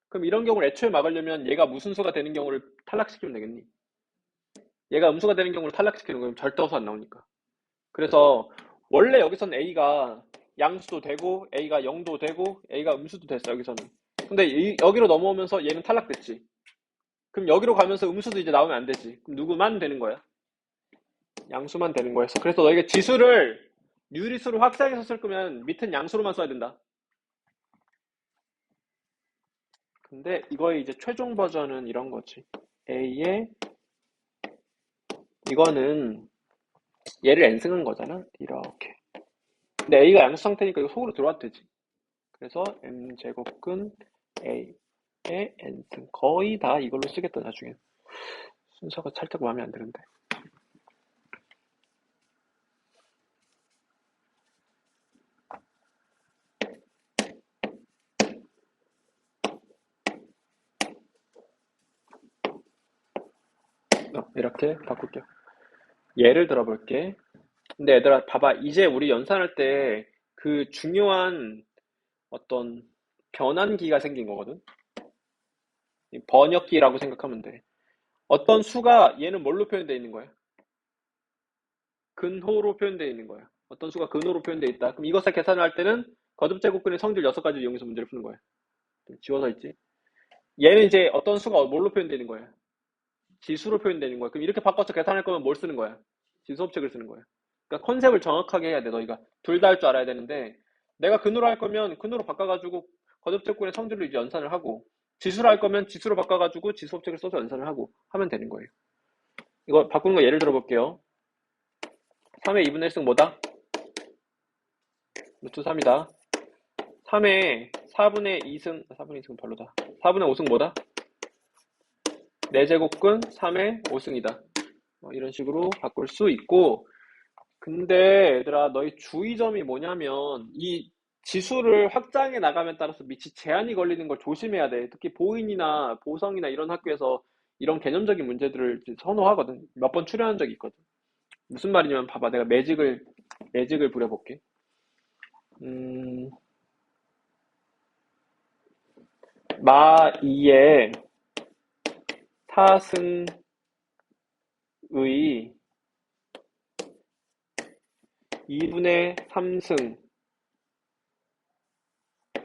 그럼 이런 경우를 애초에 막으려면 얘가 무슨 수가 되는 경우를 탈락시키면 되겠니? 얘가 음수가 되는 경우를 탈락시키는 거면 절대 허수 안 나오니까. 그래서 원래 여기서는 A가 양수도 되고 A가 0도 되고 A가 음수도 됐어 여기서는. 근데 여기로 넘어오면서 얘는 탈락됐지. 그럼 여기로 가면서 음수도 이제 나오면 안 되지. 그럼 누구만 되는 거야? 양수만 되는 거였어. 그래서 너희가 지수를 유리수로 확장해서 쓸 거면 밑은 양수로만 써야 된다. 근데 이거의 이제 최종 버전은 이런 거지. A의 이거는 얘를 n승한 거잖아. 이렇게. 근데 A가 양수 상태니까 이거 속으로 들어와도 되지. 그래서 m제곱근 A의 n승. 거의 다 이걸로 쓰겠다 나중에. 순서가 살짝 마음에 안 드는데. 이렇게 바꿀게요. 예를 들어볼게. 근데 얘들아 봐봐. 이제 우리 연산할 때 그 중요한 어떤 변환기가 생긴 거거든. 번역기라고 생각하면 돼. 어떤 수가 얘는 뭘로 표현되어 있는 거야? 근호로 표현되어 있는 거야. 어떤 수가 근호로 표현되어 있다. 그럼 이것을 계산을 할 때는 거듭제곱근의 성질 6가지를 이용해서 문제를 푸는 거야. 지워서 있지. 얘는 이제 어떤 수가 뭘로 표현되어 있는 거야? 지수로 표현되는 거야. 그럼 이렇게 바꿔서 계산할 거면 뭘 쓰는 거야? 지수법칙을 쓰는 거야. 그러니까 컨셉을 정확하게 해야 돼, 너희가. 둘 다 할 줄 알아야 되는데, 내가 근으로 할 거면 근으로 바꿔가지고 거듭제곱의 성질로 이제 연산을 하고, 지수로 할 거면 지수로 바꿔가지고 지수법칙을 써서 연산을 하고 하면 되는 거예요. 이거 바꾸는 거 예를 들어 볼게요. 3의 2분의 1승 뭐다? 루트 3이다. 3의 4분의 2승, 4분의 2승 별로다. 4분의 5승 뭐다? 4제곱근 3의 5승이다. 이런 식으로 바꿀 수 있고, 근데 얘들아 너희 주의점이 뭐냐면 이 지수를 확장해 나가면 따라서 밑이 제한이 걸리는 걸 조심해야 돼. 특히 보인이나 보성이나 이런 학교에서 이런 개념적인 문제들을 선호하거든. 몇 번 출연한 적이 있거든. 무슨 말이냐면 봐봐, 내가 매직을 부려볼게. 마 2의 4승의 2분의 3승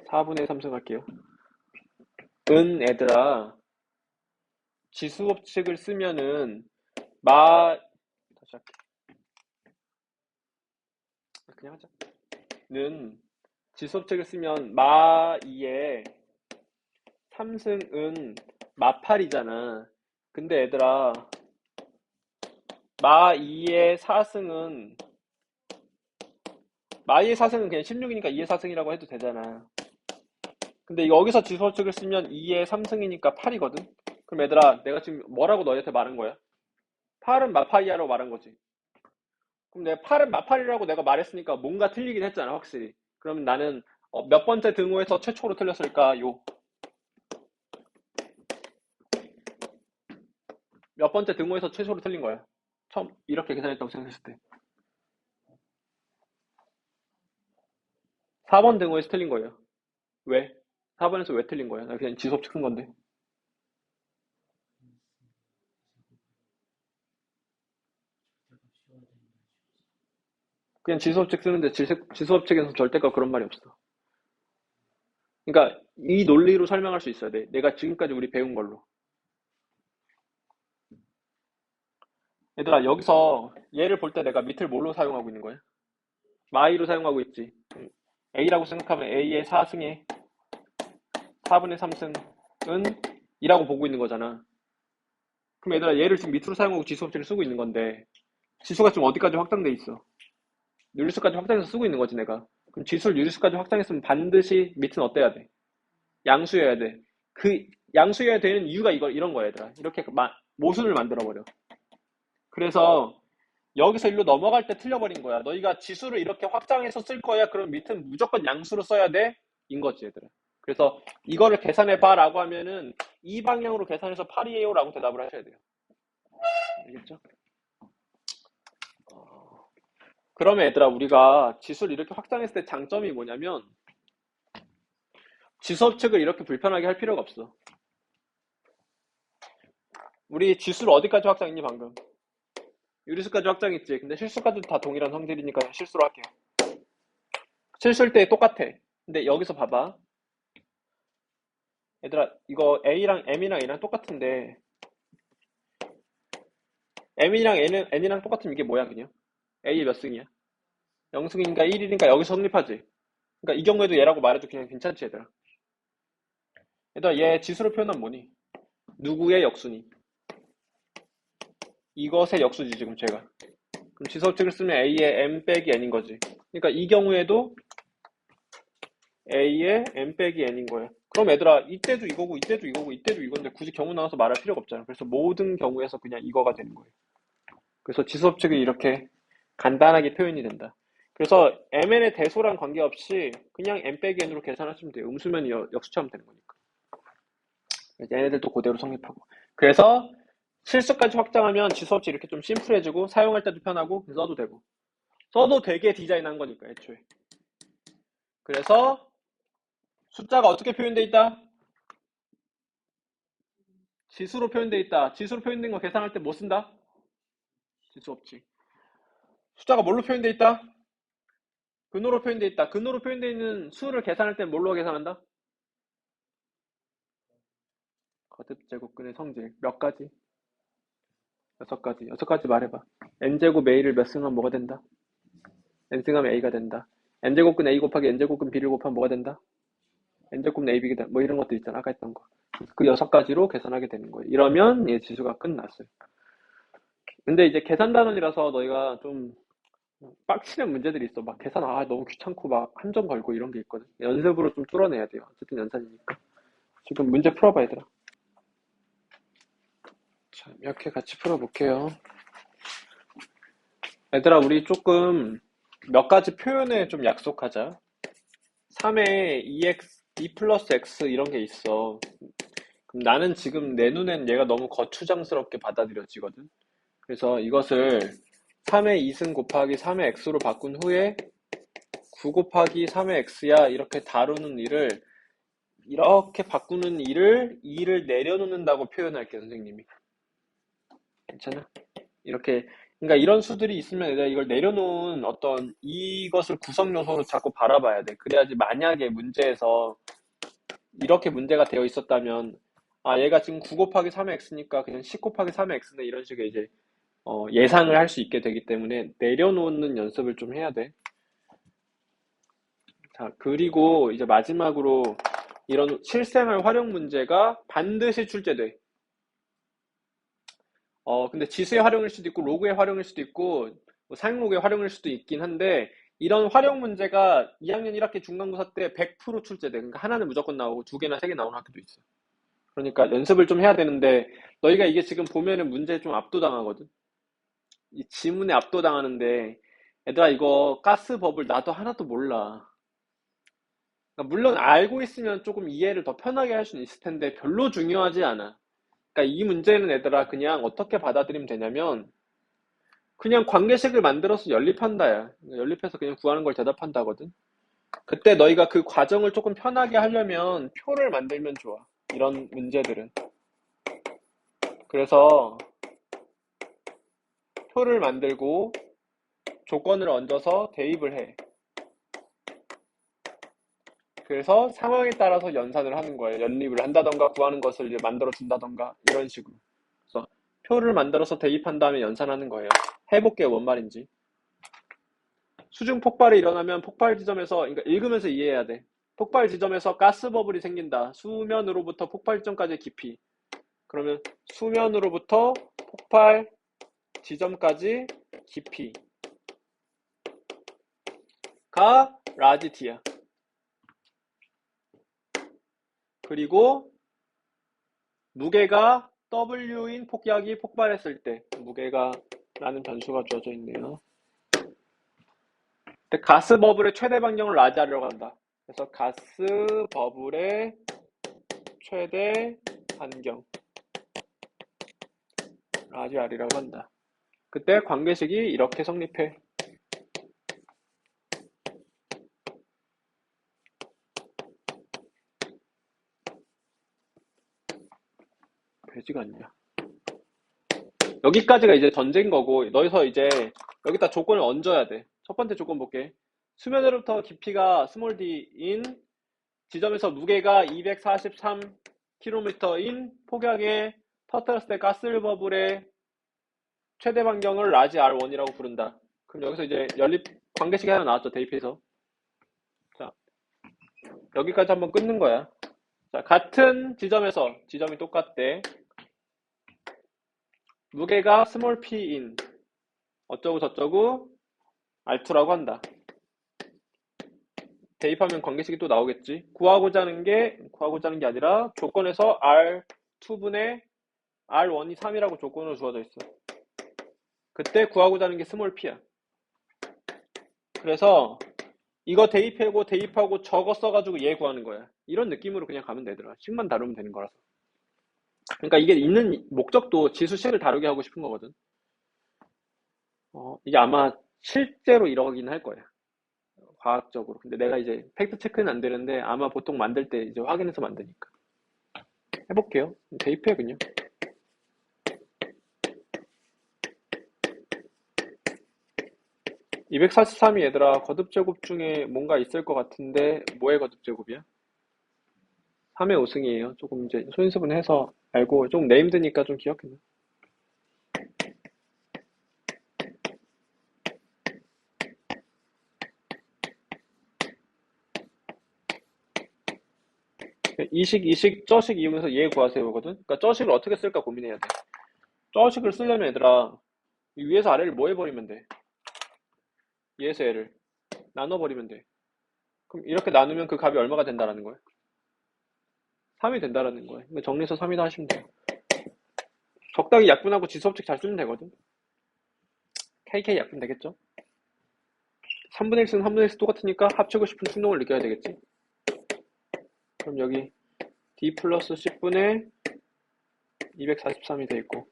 4분의 3승 할게요. 애들아 지수법칙을 쓰면은 다시 할게. 그냥 하자. 는 지수법칙을 쓰면 마 2의 3승은 마 8이잖아. 근데 얘들아 마 2의 4승은 마 2의 4승은 그냥 16이니까 2의 4승이라고 해도 되잖아. 근데 여기서 지수법칙을 쓰면 2의 3승이니까 8이거든. 그럼 얘들아 내가 지금 뭐라고 너희한테 말한 거야? 8은 마파이야라고 말한 거지. 그럼 내가 8은 마팔이라고 내가 말했으니까 뭔가 틀리긴 했잖아, 확실히. 그럼 나는 몇 번째 등호에서 최초로 틀렸을까요? 몇 번째 등호에서 최초로 틀린 거야? 처음 이렇게 계산했다고 생각했을 때. 4번 등호에서 틀린 거예요. 왜? 4번에서 왜 틀린 거야? 나 그냥 지수법칙 쓴 건데. 그냥 지수법칙 쓰는데 지수법칙에서 절대값 그런 말이 없어. 그러니까 이 논리로 설명할 수 있어야 돼. 내가 지금까지 우리 배운 걸로. 얘들아 여기서 얘를 볼 때 내가 밑을 뭘로 사용하고 있는 거야? 마이로 사용하고 있지. A라고 생각하면 A의 4승에 4분의 3승은 이라고 보고 있는 거잖아. 그럼 얘들아 얘를 지금 밑으로 사용하고 지수법칙을 쓰고 있는 건데 지수가 지금 어디까지 확장돼 있어? 유리수까지 확장해서 쓰고 있는 거지 내가. 그럼 지수를 유리수까지 확장했으면 반드시 밑은 어때야 돼? 양수여야 돼. 그 양수여야 되는 이유가 이런 거야 얘들아. 이렇게 모순을 만들어버려. 그래서 여기서 일로 넘어갈 때 틀려버린 거야. 너희가 지수를 이렇게 확장해서 쓸 거야. 그럼 밑은 무조건 양수로 써야 돼? 인 거지 얘들아. 그래서 이거를 계산해봐 라고 하면은 이 방향으로 계산해서 8이에요 라고 대답을 하셔야 돼요. 알겠죠? 그러면 얘들아 우리가 지수를 이렇게 확장했을 때 장점이 뭐냐면 지수법칙을 이렇게 불편하게 할 필요가 없어. 우리 지수를 어디까지 확장했니 방금? 유리수까지 확장했지. 근데 실수까지도 다 동일한 성질이니까 실수로 할게요. 실수일 때 똑같아. 근데 여기서 봐봐. 얘들아 이거 A랑 M이랑 A랑 똑같은데 M이랑 N이랑 똑같으면 이게 뭐야 그냥? A 몇 승이야? 0승이니까 1이니까 여기서 성립하지. 그러니까 이 경우에도 얘라고 말해도 그냥 괜찮지 얘들아. 얘들아 얘 지수로 표현하면 뭐니? 누구의 역수니? 이것의 역수지 지금 제가. 그럼 지수법칙을 쓰면 A의 M 빼기 N인 거지. 그러니까 이 경우에도 A의 M 빼기 N인 거야. 그럼 얘들아 이때도 이거고 이때도 이거고 이때도 이건데 굳이 경우 나와서 말할 필요가 없잖아. 그래서 모든 경우에서 그냥 이거가 되는 거예요. 그래서 지수법칙이 이렇게 간단하게 표현이 된다. 그래서 MN의 대소랑 관계없이 그냥 M 빼기 N으로 계산하시면 돼요. 음수면 역수처럼 되는 거니까. 얘네들도 그대로 성립하고. 그래서 실수까지 확장하면 지수법칙 이렇게 좀 심플해지고 사용할 때도 편하고 써도 되고. 써도 되게 디자인한 거니까 애초에. 그래서 숫자가 어떻게 표현되어 있다? 지수로 표현되어 있다. 지수로 표현된 거 계산할 때 뭐 쓴다? 지수법칙. 숫자가 뭘로 표현되어 있다? 근호로 표현되어 있다. 근호로 표현되어 있는 수를 계산할 때 뭘로 계산한다? 거듭제곱근의 성질. 몇 가지? 여섯 가지 말해봐. n제곱 a를 몇 승하면 뭐가 된다? n승하면 a가 된다. n제곱근 a 곱하기 n제곱근 b를 곱하면 뭐가 된다? n제곱 ab가 된다. 뭐 이런 것들 있잖아. 아까 했던 거. 그 여섯 가지로 계산하게 되는 거예요. 이러면 얘 지수가 끝났어요. 근데 이제 계산 단원이라서 너희가 좀 빡치는 문제들이 있어. 막 계산 너무 귀찮고 막 함정 걸고 이런 게 있거든. 연습으로 좀 뚫어내야 돼요. 어쨌든 연산이니까. 지금 문제 풀어봐 얘들아. 자, 이렇게 같이 풀어볼게요. 얘들아 우리 조금 몇 가지 표현에 좀 약속하자. 3에 2 플러스 x 이런 게 있어. 그럼 나는 지금 내 눈엔 얘가 너무 거추장스럽게 받아들여지거든. 그래서 이것을 3의 2승 곱하기 3의 x로 바꾼 후에 9 곱하기 3의 x야 이렇게 다루는 일을 이렇게 바꾸는 일을 2를 내려놓는다고 표현할게 선생님이. 괜찮아? 이렇게 그러니까 이런 수들이 있으면 내가 이걸 내려놓은 어떤 이것을 구성 요소로 자꾸 바라봐야 돼. 그래야지 만약에 문제에서 이렇게 문제가 되어 있었다면 얘가 지금 9 곱하기 3의 x니까 그냥 10 곱하기 3의 x네 이런 식의 이제 예상을 할 수 있게 되기 때문에 내려놓는 연습을 좀 해야 돼. 자, 그리고 이제 마지막으로 이런 실생활 활용 문제가 반드시 출제돼. 근데 지수의 활용일 수도 있고 로그의 활용일 수도 있고 뭐 사용로그의 활용일 수도 있긴 한데 이런 활용 문제가 2학년 1학기 중간고사 때 100% 출제돼. 그러니까 하나는 무조건 나오고 두 개나 세 개 나오는 학교도 있어. 그러니까 연습을 좀 해야 되는데 너희가 이게 지금 보면은 문제에 좀 압도당하거든. 이 지문에 압도당하는데 얘들아 이거 가스버블 나도 하나도 몰라. 그러니까 물론 알고 있으면 조금 이해를 더 편하게 할 수는 있을 텐데 별로 중요하지 않아. 그러니까 이 문제는 얘들아 그냥 어떻게 받아들이면 되냐면 그냥 관계식을 만들어서 연립한다야. 연립해서 그냥 구하는 걸 대답한다거든. 그때 너희가 그 과정을 조금 편하게 하려면 표를 만들면 좋아. 이런 문제들은. 그래서 표를 만들고 조건을 얹어서 대입을 해. 그래서 상황에 따라서 연산을 하는 거예요. 연립을 한다던가 구하는 것을 이제 만들어 준다던가 이런 식으로. 그래서 표를 만들어서 대입한 다음에 연산하는 거예요. 해볼게요. 뭔 말인지. 수중 폭발이 일어나면 폭발 지점에서 그러니까 읽으면서 이해해야 돼. 폭발 지점에서 가스 버블이 생긴다. 수면으로부터 폭발 지점까지의 깊이. 그러면 수면으로부터 폭발 지점까지 깊이가 라지 T야. 그리고 무게가 W인 폭약이 폭발했을 때 무게가 라는 변수가 주어져 있네요. 근데 가스 버블의 최대 반경을 라지 R이라고 한다. 그래서 가스 버블의 최대 반경 라지 R이라고 한다. 그때 관계식이 이렇게 성립해. 되지가 않냐. 여기까지가 이제 던진 거고 너희서 이제 여기다 조건을 얹어야 돼. 첫 번째 조건 볼게. 수면으로부터 깊이가 스몰 d인 지점에서 무게가 243km인 폭약에 터뜨렸을 때 가스 버블의 최대 반경을 라지 R1이라고 부른다. 그럼 여기서 이제 연립 관계식이 하나 나왔죠. 대입해서. 자, 여기까지 한번 끊는 거야. 자, 같은 지점에서 지점이 똑같대. 무게가 스몰 p인 어쩌고 저쩌고 R2라고 한다. 대입하면 관계식이 또 나오겠지. 구하고자 하는 게 아니라 조건에서 R2분의 R1이 3이라고 조건으로 주어져 있어. 그때 구하고자 하는 게 스몰 p야. 그래서 이거 대입하고 저거 써가지고 얘 구하는 거야. 이런 느낌으로 그냥 가면 되더라. 식만 다루면 되는 거라서. 그러니까 이게 있는 목적도 지수식을 다루게 하고 싶은 거거든. 이게 아마 실제로 이러긴 할 거야. 과학적으로. 근데 내가 이제 팩트 체크는 안 되는데 아마 보통 만들 때 이제 확인해서 만드니까. 해볼게요. 대입해 그냥. 243이 얘들아 거듭제곱 중에 뭔가 있을 것 같은데 뭐의 거듭제곱이야? 3의 5승이에요. 조금 이제 소인수분 해서 알고 좀 네임드니까 좀 기억해놔. 이식, 저식 이용해서 얘 구하세요 거든. 그러니까 저식을 어떻게 쓸까 고민해야 돼. 저식을 쓰려면 얘들아 이 위에서 아래를 뭐 해버리면 돼. 얘에서 얘를 나눠버리면 돼. 그럼 이렇게 나누면 그 값이 얼마가 된다라는 거야? 3이 된다라는 거야. 그러니까 정리해서 3이다 하시면 돼요. 적당히 약분하고 지수법칙 잘 쓰면 되거든. KK 약분 되겠죠? 3분의 1승 3분의 1승 똑같으니까 합치고 싶은 충동을 느껴야 되겠지? 그럼 여기 D 플러스 10분의 243이 돼 있고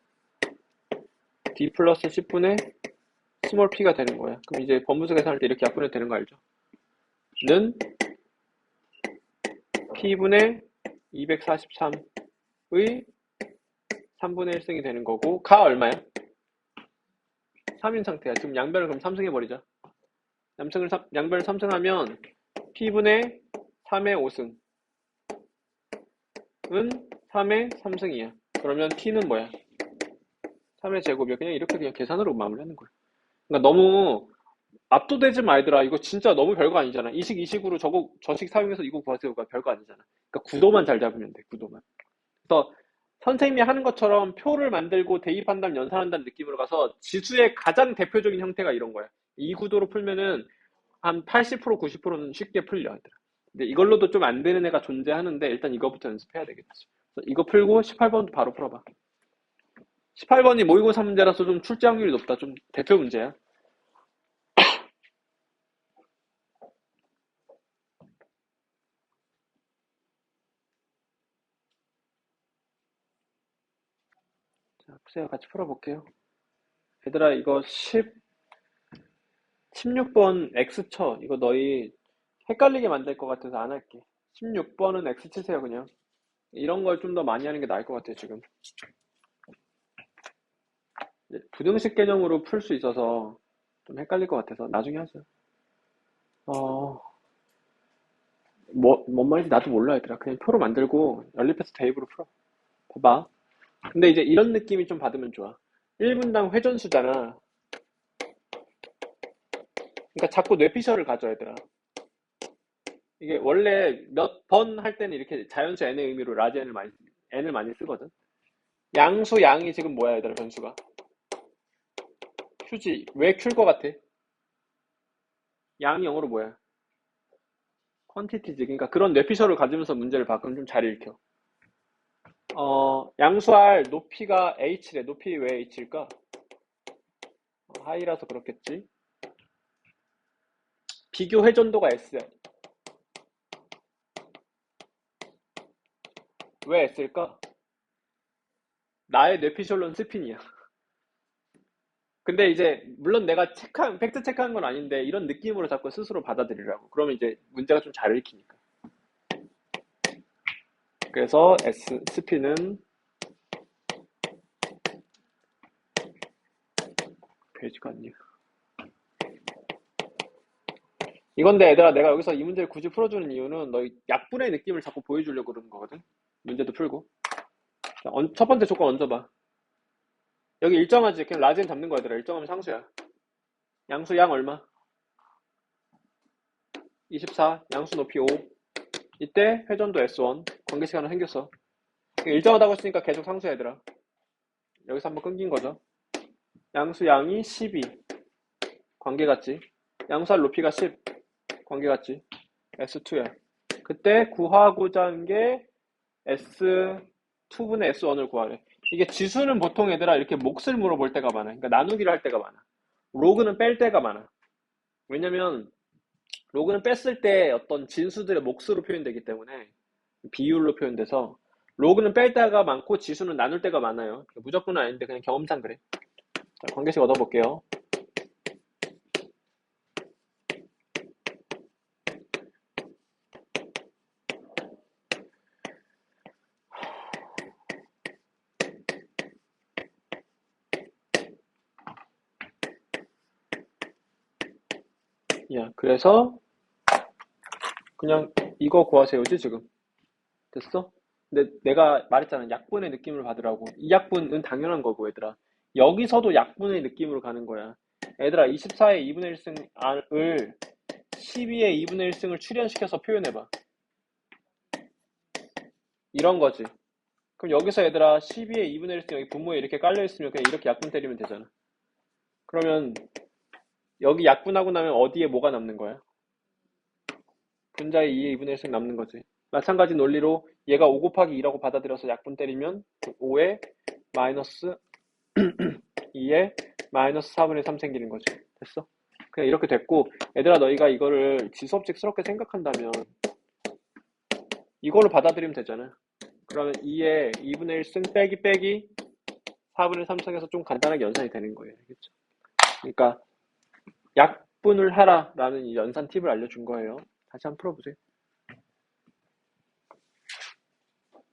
D 플러스 10분의 스몰 p가 되는 거야. 그럼 이제 범위수 계산할 때 이렇게 약분해도 되는 거 알죠? 는 p분의 243의 3분의 1승이 되는 거고 가 얼마야? 3인 상태야. 지금 양변을 그럼 3승 해버리자. 양변을 3승하면 p분의 3의 5승은 3의 3승이야. 그러면 t는 뭐야? 3의 제곱이야. 그냥 이렇게 그냥 계산으로 마무리하는 거야. 그러니까 너무 압도되지 말더라. 이거 진짜 너무 별거 아니잖아. 이식으로 저식 사용해서 이거 구하세요가 별거 아니잖아. 그러니까 구도만 잘 잡으면 돼. 구도만. 그래서 선생님이 하는 것처럼 표를 만들고 대입한다면 연산한다는 느낌으로 가서 지수의 가장 대표적인 형태가 이런 거야. 이 구도로 풀면은 한 80% 90%는 쉽게 풀려. 얘들아. 근데 이걸로도 좀 안 되는 애가 존재하는데 일단 이거부터 연습해야 되겠지. 그래서 이거 풀고 18번도 바로 풀어봐. 18번이 모의고사 문제라서 좀 출제 확률이 높다. 좀 대표 문제야. 자, 푸세요. 같이 풀어볼게요. 얘들아, 이거 16번 X 쳐. 이거 너희 헷갈리게 만들 것 같아서 안 할게. 16번은 X 치세요, 그냥. 이런 걸 좀 더 많이 하는 게 나을 것 같아요, 지금. 부등식 개념으로 풀 수 있어서 좀 헷갈릴 것 같아서 나중에 하세요. 뭔 말인지 나도 몰라, 얘들아. 그냥 표로 만들고 연립해서 대입으로 풀어. 봐봐. 근데 이제 이런 느낌이 좀 받으면 좋아. 1분당 회전수잖아. 그러니까 자꾸 뇌피셜을 가져, 얘들아. 이게 원래 몇 번 할 때는 이렇게 자연수 n의 의미로 라지 n을 많이 쓰거든. 양수 양이 지금 뭐야, 얘들아, 변수가? 큐지. 왜 큐일 것 같아? 양이 영어로 뭐야? 퀀티티지. 그러니까 그런 뇌피셜을 가지면서 문제를 봐. 그럼 좀 잘 읽혀. 양수할 높이가 h래. 높이 왜 h일까? 하이라서 그렇겠지. 비교 회전도가 s야. 왜 s일까? 나의 뇌피셜로는 스핀이야. 근데 이제 물론 내가 팩트 체크한 건 아닌데 이런 느낌으로 자꾸 스스로 받아들이라고. 그러면 이제 문제가 좀 잘 읽히니까. 그래서 스피는 페이지가 아니야. 이건데 얘들아, 내가 여기서 이 문제를 굳이 풀어주는 이유는 너희 약분의 느낌을 자꾸 보여주려고 그러는 거거든. 문제도 풀고. 자, 첫 번째 조건 얹어봐. 여기 일정하지. 그냥 라지엔 잡는 거야, 얘들아. 일정하면 상수야. 양수 양 얼마? 24. 양수 높이 5. 이때 회전도 S1. 관계시간은 생겼어. 일정하다고 했으니까 계속 상수야, 얘들아. 여기서 한번 끊긴 거죠. 양수 양이 12. 관계 같지? 양수할 높이가 10. 관계 같지? S2야. 그때 구하고자 한 게 S2분의 S1을 구하래. 이게 지수는 보통 얘들아 이렇게 몫을 물어볼 때가 많아. 그러니까 나누기를 할 때가 많아. 로그는 뺄 때가 많아. 왜냐면 로그는 뺐을 때 어떤 진수들의 몫으로 표현되기 때문에 비율로 표현돼서 로그는 뺄 때가 많고 지수는 나눌 때가 많아요. 무조건은 아닌데 그냥 경험상 그래. 자, 관계식 얻어볼게요. 야, 그래서 그냥 이거 구하세요지 지금. 됐어? 근데 내가 말했잖아. 약분의 느낌을 받으라고. 이 약분은 당연한 거고, 얘들아. 여기서도 약분의 느낌으로 가는 거야. 얘들아, 24의 2분의 1승을 12의 2분의 1승을 출현시켜서 표현해봐. 이런 거지. 그럼 여기서 얘들아 12의 2분의 1승 여기 분모에 이렇게 깔려있으면 그냥 이렇게 약분 때리면 되잖아. 그러면 여기 약분하고 나면 어디에 뭐가 남는 거야? 분자에 2의 2분의 1씩 남는 거지. 마찬가지 논리로 얘가 5 곱하기 2라고 받아들여서 약분 때리면 5에 마이너스 2에 마이너스 4분의 3 생기는 거지. 됐어? 그냥 이렇게 됐고, 얘들아 너희가 이거를 지수업직스럽게 생각한다면 이걸로 받아들이면 되잖아. 그러면 2에 2분의 1승 빼기 4분의 3승에서 좀 간단하게 연산이 되는 거예요. 알겠죠? 그러니까 약분을 하라라는 이 연산 팁을 알려준 거예요. 다시 한번 풀어보세요.